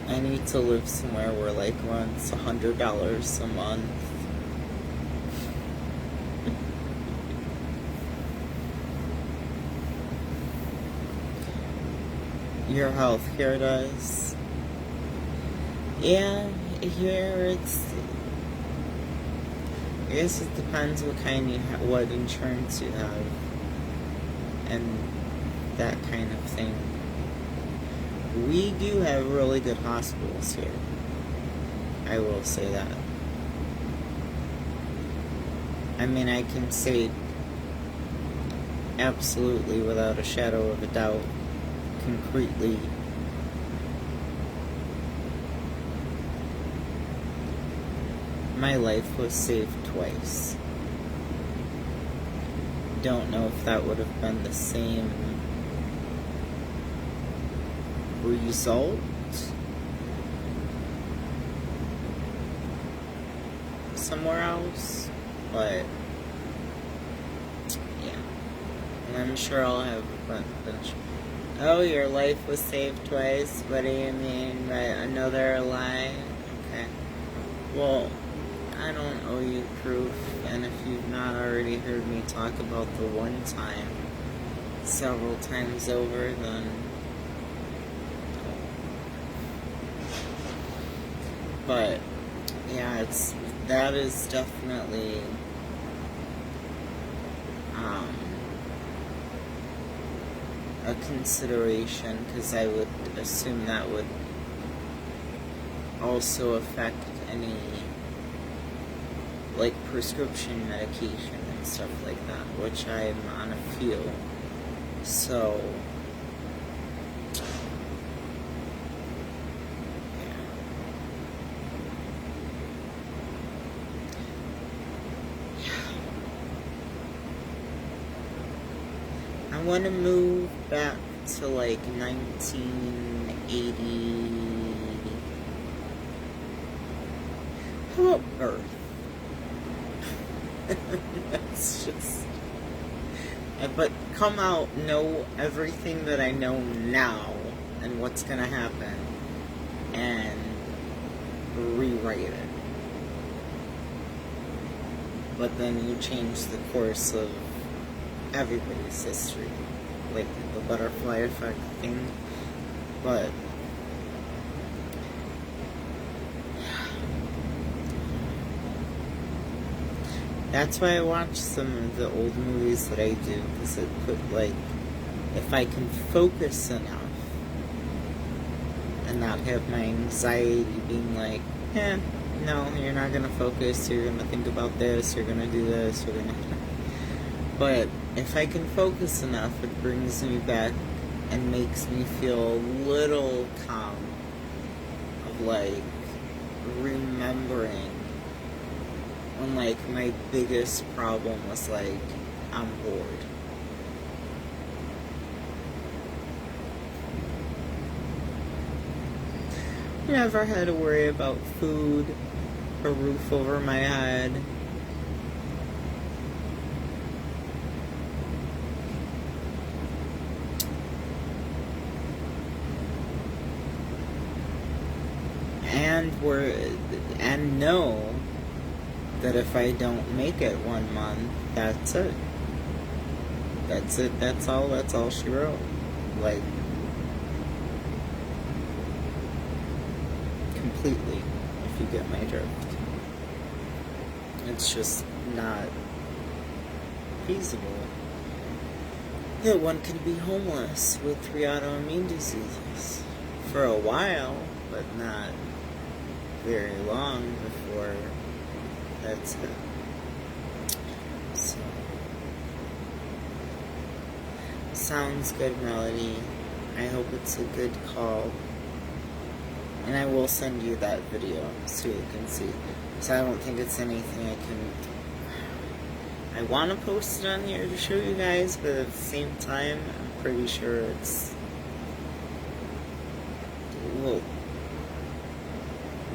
I need to live somewhere where, like, rent's $100 a month. Your healthcare does. Yeah, here I guess it depends what kind what insurance you have, and that kind of thing. We do have really good hospitals here. I will say that. I mean, I can say absolutely without a shadow of a doubt, concretely, my life was saved twice. Don't know if that would have been the same result somewhere else, but yeah. And I'm sure I'll have a bunch. Oh, your life was saved twice? What do you mean by another lie? Okay. Well, I don't owe you proof, and if you've not already heard me talk about the one time several times over, then... But, yeah, that is definitely, a consideration, because I would assume that would also affect any, like, prescription medication and stuff like that, which I'm on a few. So, I want to move back to like 1980. How about Earth? That's just. But come out, know everything that I know now and what's gonna happen, and rewrite it. But then you change the course of everybody's history, like the butterfly effect thing. But that's why I watch some of the old movies that I do, because it put, like, if I can focus enough and not have my anxiety being like, no, you're not gonna focus, you're gonna think about this, you're gonna do this, you're gonna... But if I can focus enough, it brings me back and makes me feel a little calm of, like, remembering when, like, my biggest problem was, like, I'm bored. Never had to worry about food, a roof over my head. And know that if I don't make it 1 month, that's it. That's it. That's all she wrote. Like, completely, if you get my drift. It's just not feasible that one can be homeless with 3 autoimmune diseases for a while, but not very long before that's it. So, sounds good, Melody. I hope it's a good call. And I will send you that video so you can see. So I don't think it's anything I want to post it on here to show you guys, but at the same time, I'm pretty sure it's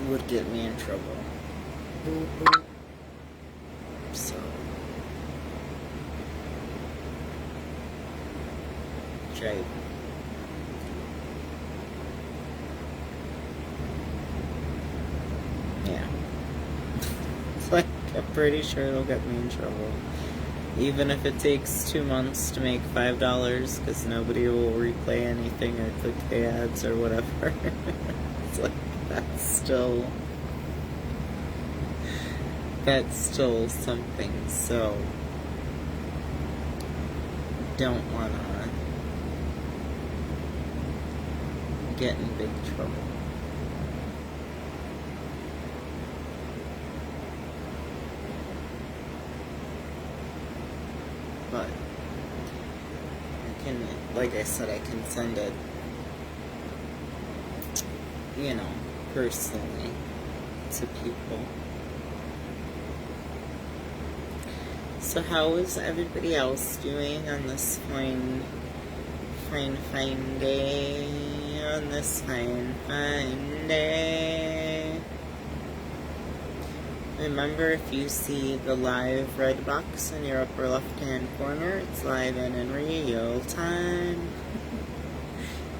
would get me in trouble. So try. Yeah. It's like, I'm pretty sure it'll get me in trouble. Even if it takes 2 months to make $5, because nobody will replay anything or click the ads or whatever. It's like, that's still something, so don't wanna get in big trouble. But I can, like I said, I can send it, personally to people. So how is everybody else doing on this fine day? On this fine day. Remember, if you see the live red box in your upper left-hand corner, it's live and in real time.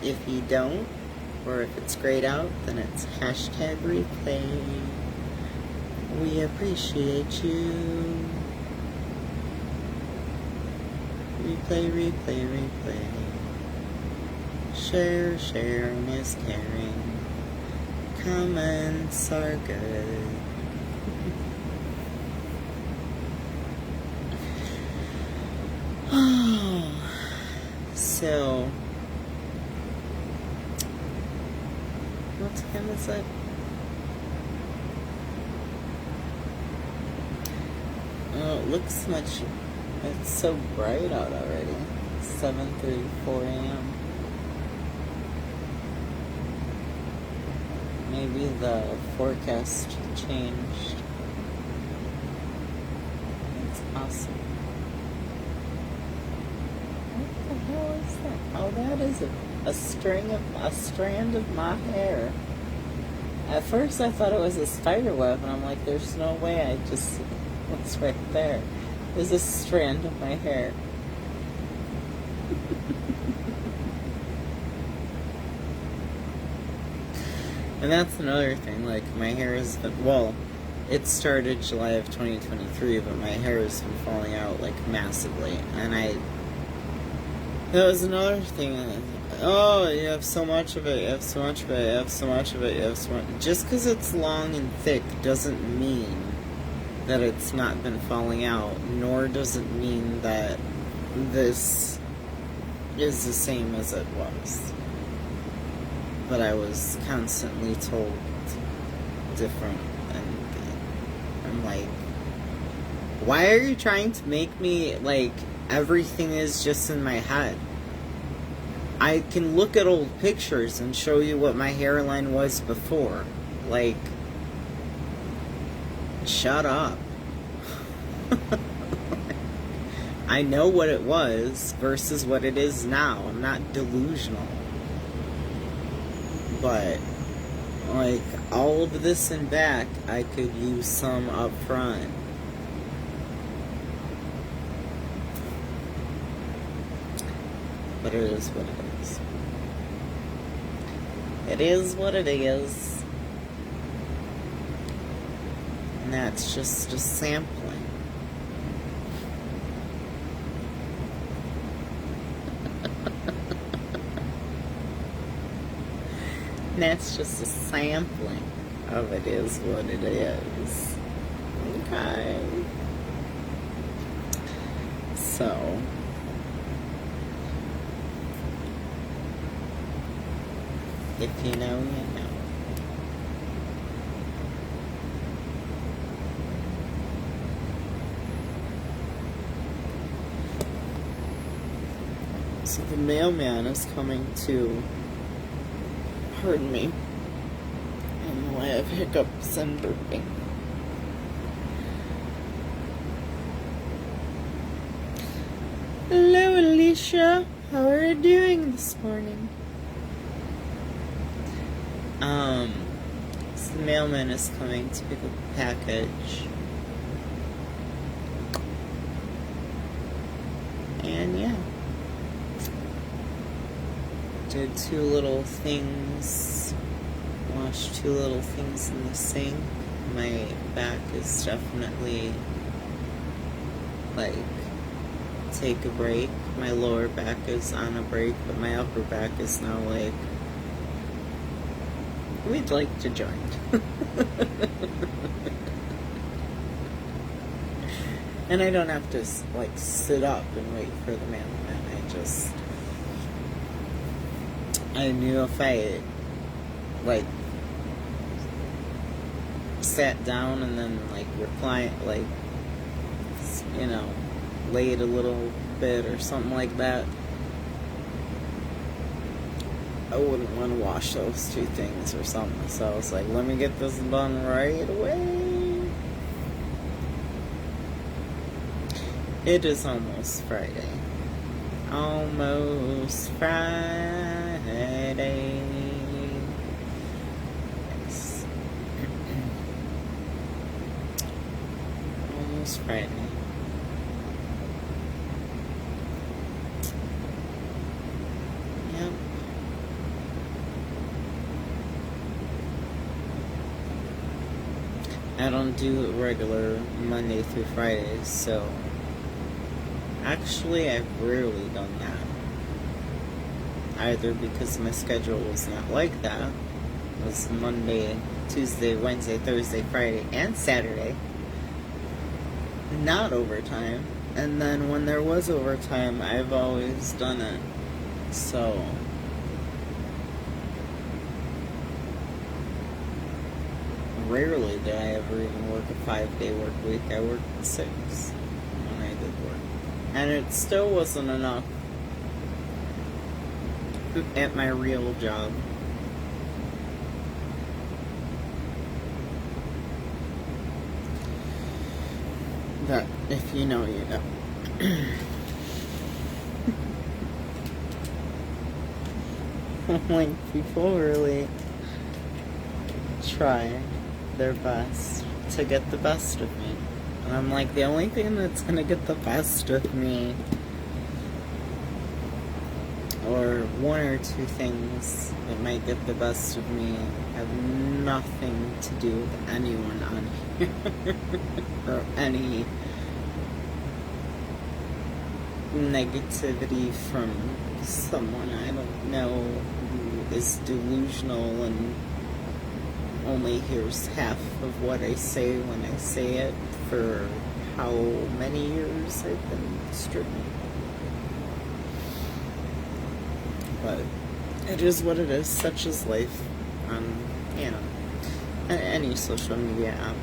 If you don't, or if it's grayed out, then it's hashtag replay. We appreciate you. Replay, replay, replay. Sharing is caring. Comments are good. So, what time is it? Oh, it looks much. It's so bright out already. 7:34 a.m. Maybe the forecast changed. It's awesome. What the hell is that? Oh, that is a strand of my hair. At first I thought it was a spider web, and I'm like, there's no way. What's right there? There's a strand of my hair. And that's another thing, like, my hair has been, well, it started July of 2023, but my hair has been falling out, like, massively. And that was another thing. Oh, you have so much of it, you have so much of it, you have so much of it, you have so much. Just because it's long and thick doesn't mean that it's not been falling out, nor does it mean that this is the same as it was. But I was constantly told different, and I'm like, why are you trying to make me, like, everything is just in my head? I can look at old pictures and show you what my hairline was before. Like, shut up. I know what it was versus what it is now. I'm not delusional. But, like, all of this and back, I could use some up front. But it is what it is. It is what it is. And that's just a sampling. And that's just a sampling of it is what it is. Okay. So, if you know, you know. So the mailman is coming to, pardon me, have hiccups and burping. Hello, Alicia. How are you doing this morning? So the mailman is coming to pick up a package. And yeah. Did 2 little things. Washed 2 little things in the sink. My back is definitely like take a break. My lower back is on a break, but my upper back is now like we'd like to join. And I don't have to like sit up and wait for the mailman. I knew if I like sat down and then like recline, like, you know, laid a little bit or something like that, I wouldn't want to wash those 2 things or something. So I was like, let me get this done right away. It is almost Friday. Almost Friday. Yes. Almost Friday. Yep. I don't do regular Monday through Fridays, so actually I've rarely done that. Either because my schedule was not like that. It was Monday, Tuesday, Wednesday, Thursday, Friday, and Saturday. Not overtime. And then when there was overtime, I've always done it. So rarely did I ever even work a 5-day work week. I worked 6 when I did work. And it still wasn't enough at my real job. But if you know, you know. Like, people really try their best to get the best of me. And I'm like, the only thing that's gonna get the best of me, or 1 or 2 things that might get the best of me, have nothing to do with anyone on here. Or any negativity from someone I don't know who is delusional and only hears half of what I say when I say it for how many years I've been stripping. But it is what it is. Such is life on, you know, any social media app.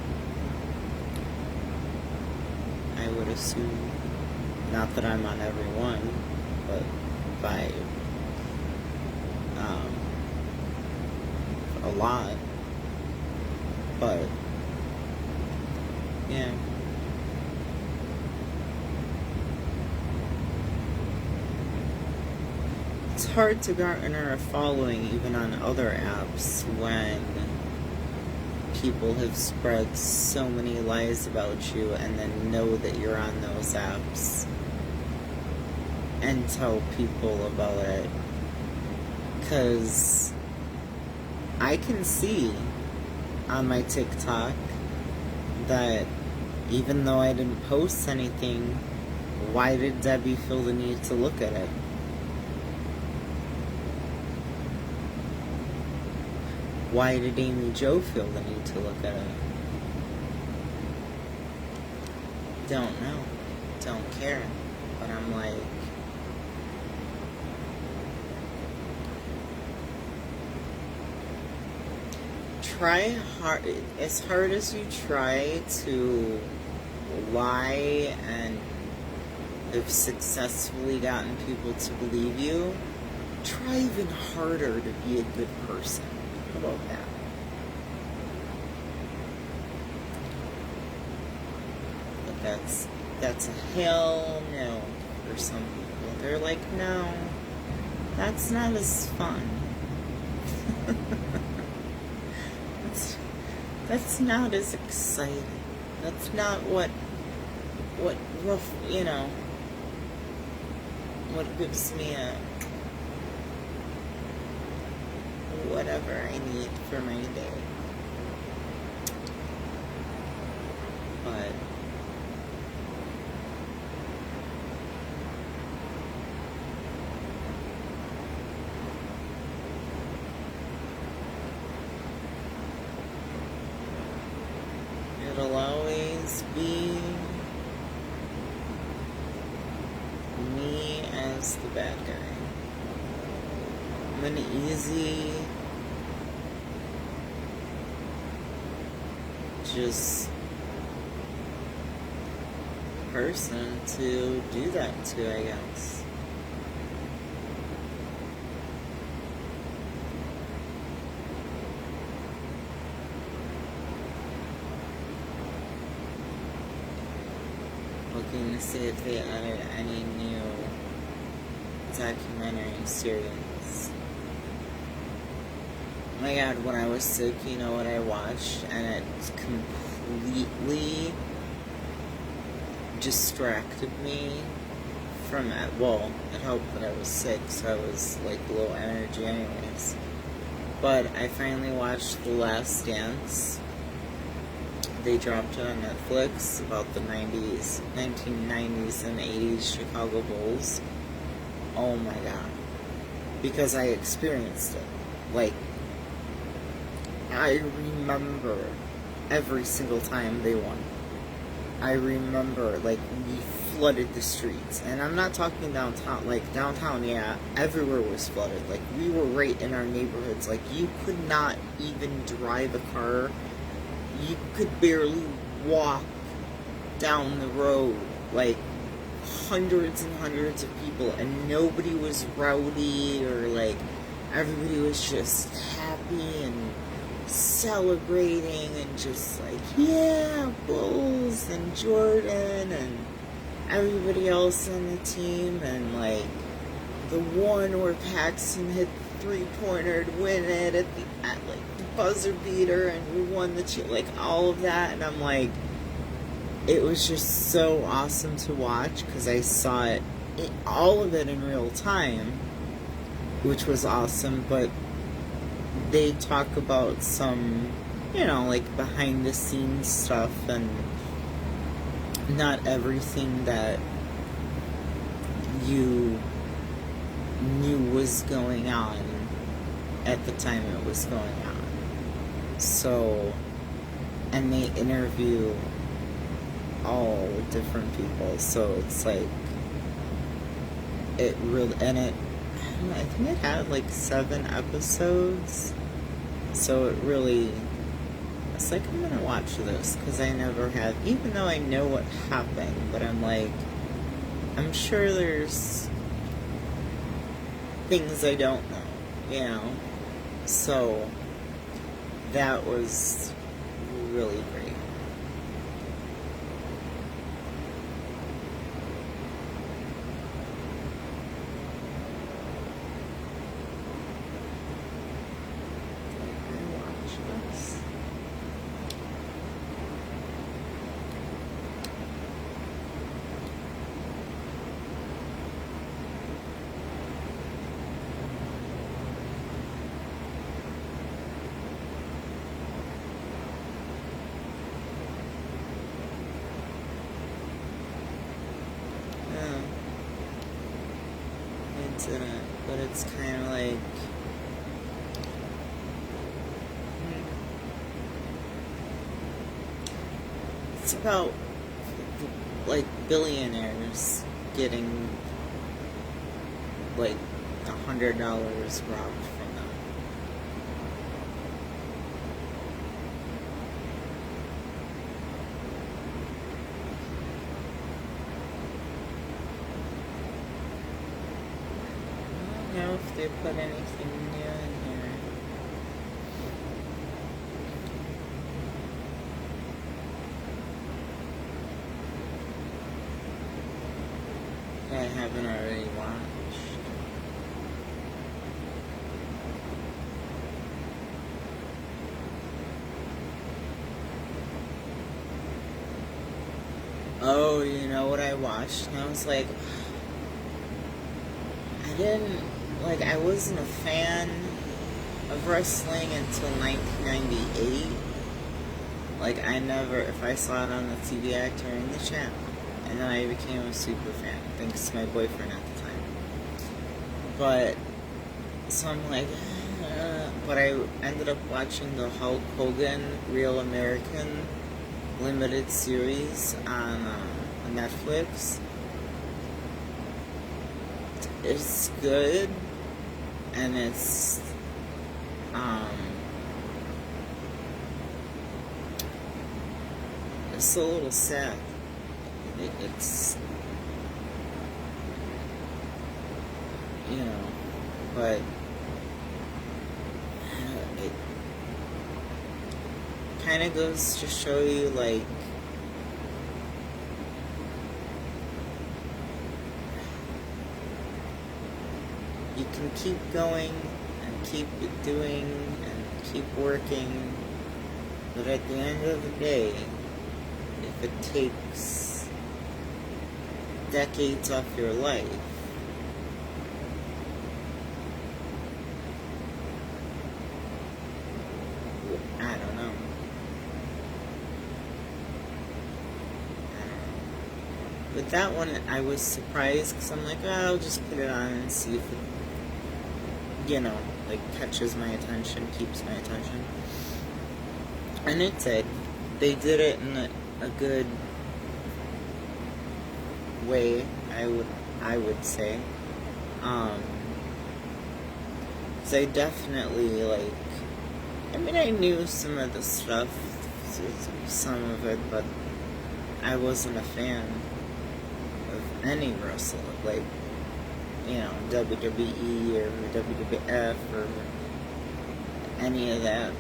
I would assume, not that I'm on every one, but by a lot. But yeah. It's hard to garner a following even on other apps when people have spread so many lies about you and then know that you're on those apps and tell people about it. 'Cause I can see on my TikTok that even though I didn't post anything, why did Debbie feel the need to look at it? Why did Amy Jo feel the need to look at it? Don't know. Don't care. But I'm like, try hard, as hard as you try to lie and have successfully gotten people to believe you, try even harder to be a good person. How about that? that's a hell no for some people. They're like, no, that's not as fun. that's not as exciting. That's not what rough, what gives me a whatever I need for my day. But it'll always be me as the bad guy. I'm an easy, just person to do that to, I guess. Looking to see if they added any new documentary series. Oh my god, when I was sick, you know what I watched? And it completely distracted me from it. Well, it helped that I was sick, so I was like low energy anyways. But I finally watched The Last Dance. They dropped it on Netflix about the 1990s and 80s Chicago Bulls. Oh my god. Because I experienced it. Like, I remember every single time they won. I remember, like, we flooded the streets. And I'm not talking downtown. Like, downtown, yeah, everywhere was flooded. Like, we were right in our neighborhoods. Like, you could not even drive a car. You could barely walk down the road. Like, hundreds and hundreds of people. And nobody was rowdy or, like, everybody was just happy and celebrating and just like, yeah, Bulls and Jordan and everybody else on the team, and like the one where Paxson hit three-pointer to win it at like the buzzer beater and we won the like all of that. And I'm like, it was just so awesome to watch because I saw it, all of it in real time, which was awesome. But they talk about some, like behind the scenes stuff, and not everything that you knew was going on at the time it was going on. So, and they interview all different people, so it's like, it really, and it, I think it had like 7 episodes, so it really, it's like, I'm gonna watch this, because I never have, even though I know what happened, but I'm like, I'm sure there's things I don't know, so that was really great. In it, but it's kind of like, it's about like billionaires getting like $100 robbed from them. I don't know if they put anything new in here. I haven't already watched. Oh, you know what I watched? And I was like, I wasn't a fan of wrestling until 1998. Like, I never, if I saw it on the TV, I'd turn the channel. And then I became a super fan, thanks to my boyfriend at the time. But, so I'm like, but I ended up watching the Hulk Hogan Real American limited series on Netflix. It's good, and it's a little sad. It's, you know, but it kind of goes to show you, like, you can keep going and keep doing and keep working, but at the end of the day, if it takes decades off your life, I don't know. With that one, I was surprised because I'm like, oh, I'll just put it on and see if it, catches my attention, keeps my attention. And it did. They did it in a good way, I would say. 'Cause I definitely, I knew some of the stuff, some of it, but I wasn't a fan of any wrestler, WWE or WWF or any of that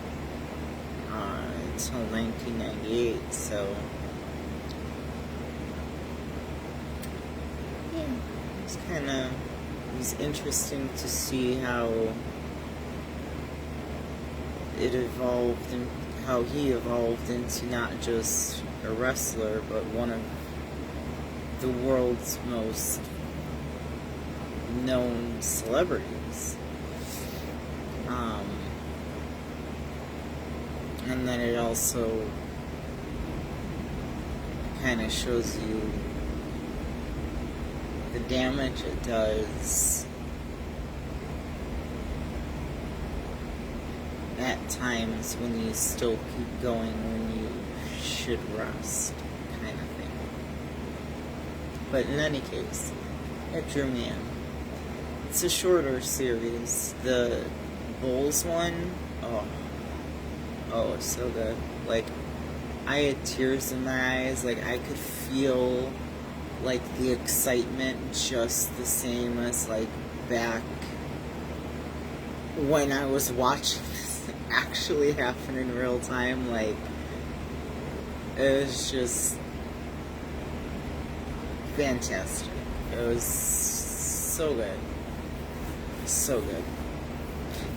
until 1998, so yeah, it was interesting to see how it evolved and how he evolved into not just a wrestler, but one of the world's most known celebrities. And then it also kind of shows you the damage it does at times when you still keep going when you should rest, kind of thing. But in any case, it drew me in. It's a shorter series. The Bulls one, it's so good. I had tears in my eyes. I could feel, the excitement just the same as, back when I was watching this actually happen in real time. It was just fantastic. It was so good. So good.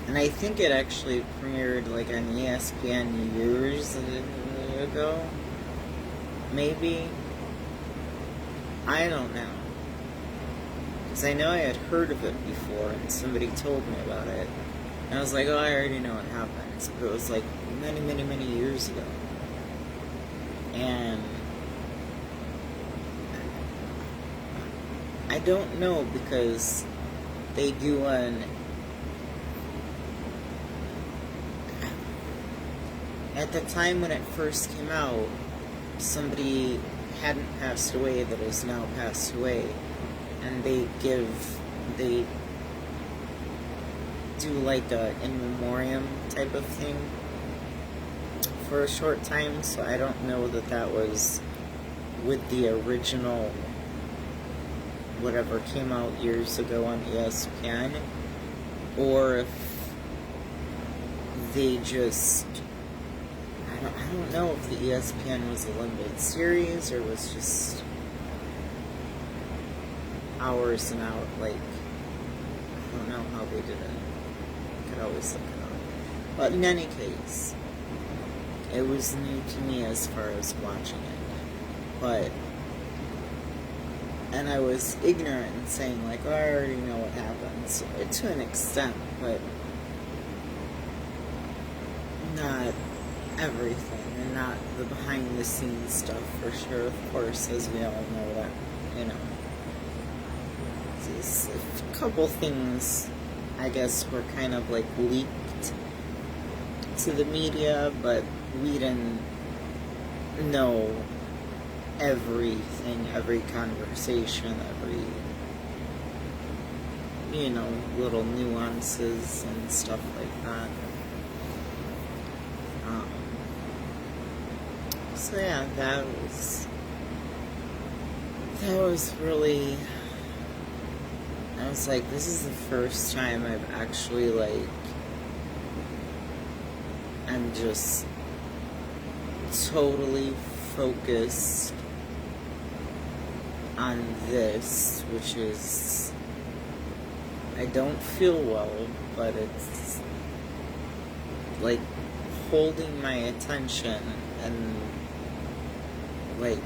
And I think it actually premiered on ESPN years ago. Maybe. I don't know. Because I know I had heard of it before and somebody told me about it. And I was like, oh, I already know what happens. But it was many, many, many years ago. And I don't know, because they do at the time when it first came out, somebody hadn't passed away that has now passed away, and they do a in memoriam type of thing for a short time. So I don't know that was with the original whatever came out years ago on ESPN, or if they just, I don't know if the ESPN was a limited series or was just hours and hours. Like, I don't know how they did it. I could always look it up. But in any case, it was new to me as far as watching it. But, and I was ignorant and saying, like, oh, I already know what happens. To an extent, but not everything, and not the behind the scenes stuff for sure, of course, as we all know that, you know. Just a couple things, I guess, were kind of like leaked to the media, but we didn't know everything, every conversation, every, you know, little nuances and stuff like that. So yeah, that was really, I was like, this is the first time I've actually, like, I'm just totally focused on this, which is, I don't feel well, but it's like holding my attention and like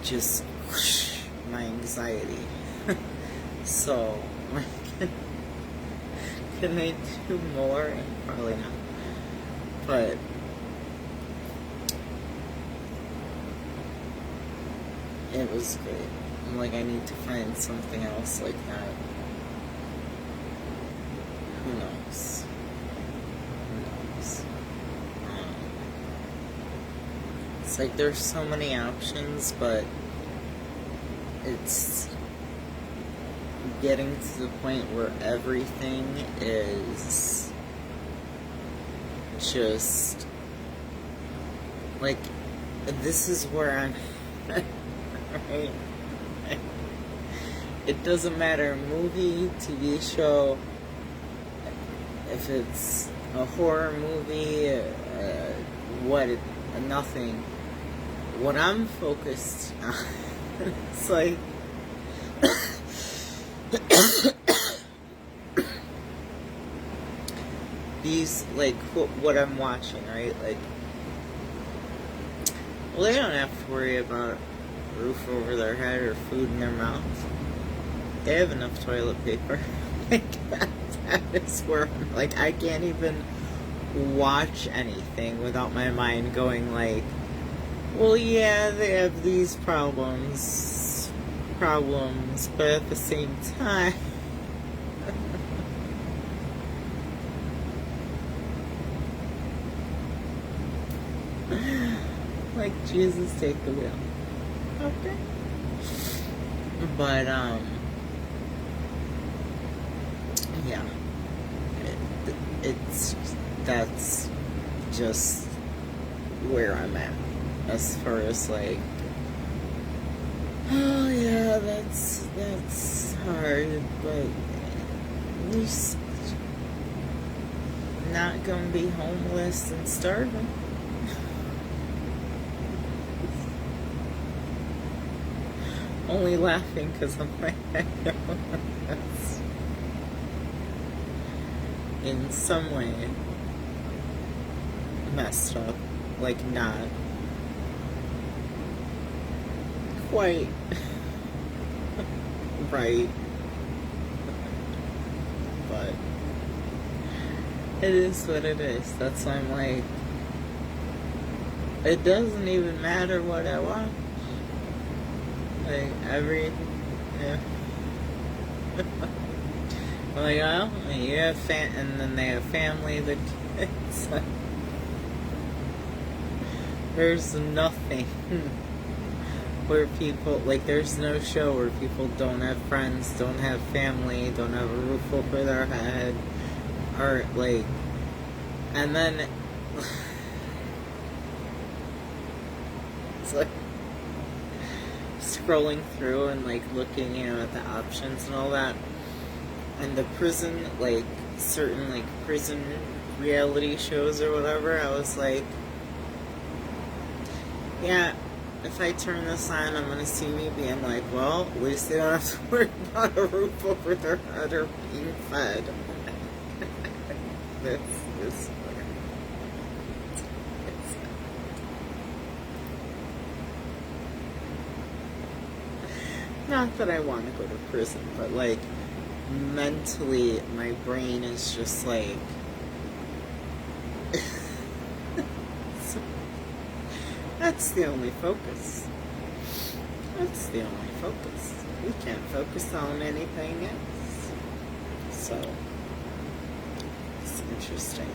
just whoosh, my anxiety. So, like, can I do more? Probably not. But it was great. I'm like, I need to find something else like that. Who knows? Who knows? It's like there's so many options, but it's getting to the point where everything is just like, this is where I'm right? It doesn't matter, movie, TV show, if it's a horror movie, nothing. What I'm focused on, it's like, these, like, what I'm watching, right? Like, well, they don't have to worry about a roof over their head or food in their mouth. They have enough toilet paper. Like, that is where I'm like, I can't even watch anything without my mind going like, well, yeah, they have these problems, but at the same time, like, Jesus, take the wheel. Okay. But, yeah. That's just where I'm at. As far as, like, oh, yeah, that's hard, but at least not gonna be homeless and starving. Only laughing because I'm like, I know that's in some way messed up. Like, not quite right. But it is what it is. That's why I'm like, it doesn't even matter what I watch. Like, yeah. Like, well, you have and then they have family, the kids. There's nothing where people, like, there's no show where people don't have friends, don't have family, don't have a roof over their head, or, like, and then, it's like, scrolling through and, like, looking, you know, at the options and all that, and the prison, like, certain, like, prison reality shows or whatever, I was like, yeah, if I turn this on, I'm gonna see me being like, well, at least they don't have to worry about a roof over their head or being fed. This is not that I want to go to prison, but like mentally, my brain is just like. That's the only focus. That's the only focus. We can't focus on anything else. So, it's interesting.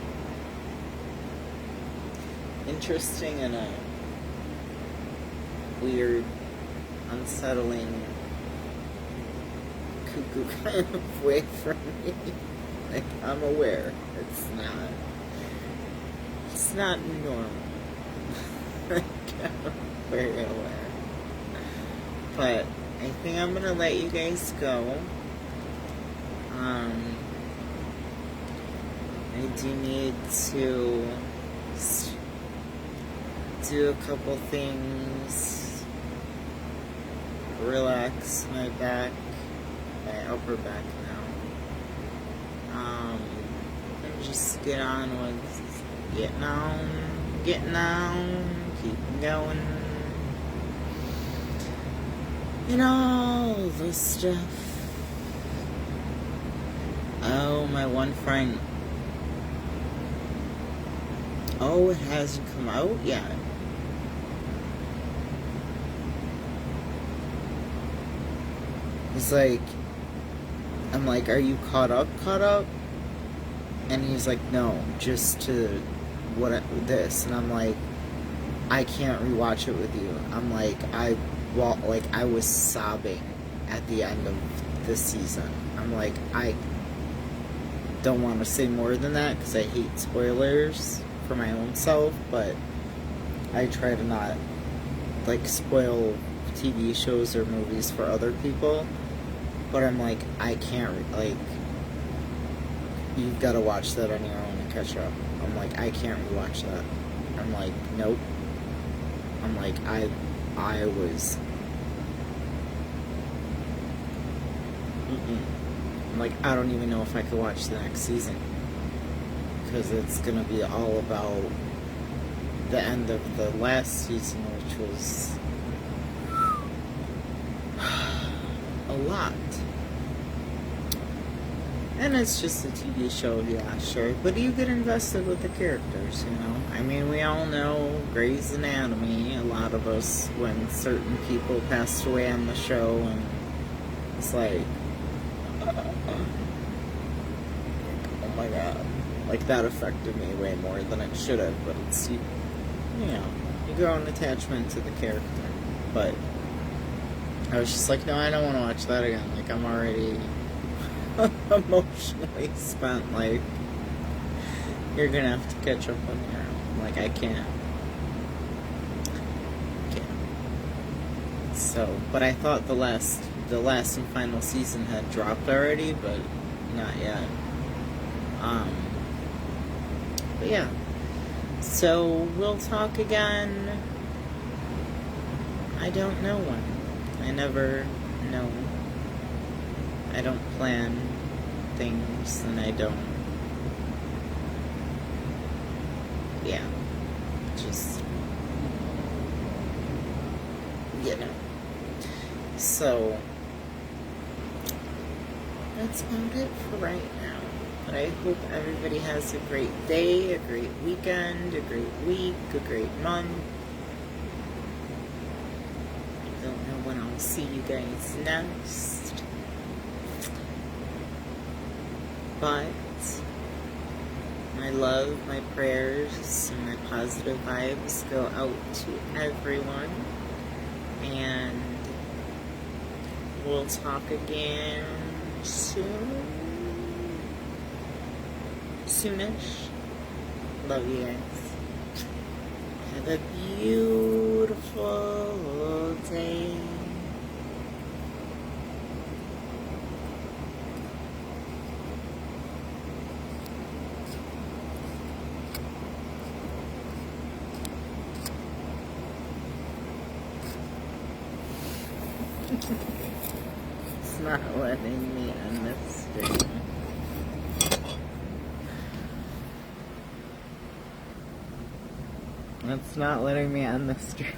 Interesting in a weird, unsettling, cuckoo kind of way for me. Like, I'm aware it's not normal. Very aware. But I think I'm gonna let you guys go. I do need to do a couple things, relax my back, my upper back now, and just get on with getting on, keeping going, and all the stuff. Oh, my one friend. Oh, it hasn't come out yet. He's like, I'm like, are you caught up? And he's like, no, just to this. And I'm like, I can't rewatch it with you. I'm like, I was sobbing at the end of this season. I'm like, I don't want to say more than that because I hate spoilers for my own self, but I try to not like spoil TV shows or movies for other people. But I'm like, I can't, like, you've got to watch that on your own and catch up. I'm like, I can't rewatch that. I'm like, nope. I'm like, I was. I'm like, I don't even know if I could watch the next season. Because it's going to be all about the end of the last season, which was a lot. And it's just a TV show, yeah, sure. But you get invested with the characters, you know? I mean, we all know Grey's Anatomy, a lot of us, when certain people passed away on the show, and it's like, oh my god. Like, that affected me way more than it should have, but it's, you know, you grow an attachment to the character. But I was just like, no, I don't want to watch that again. Like, I'm already emotionally spent. Like, you're gonna have to catch up on your own. Like, I can't. So, but I thought the last and final season had dropped already, but not yet. But yeah. So we'll talk again. I don't know when. I never know. I don't plan things, and I don't. Yeah. Just, you know. So, that's about it for right now. But I hope everybody has a great day, a great weekend, a great week, a great month. I don't know when I'll see you guys next. But my love, my prayers, and my positive vibes go out to everyone. And we'll talk again soon. Soonish. Love you guys. Have a beautiful day. It's not letting me end this stream. It's not letting me end the stream.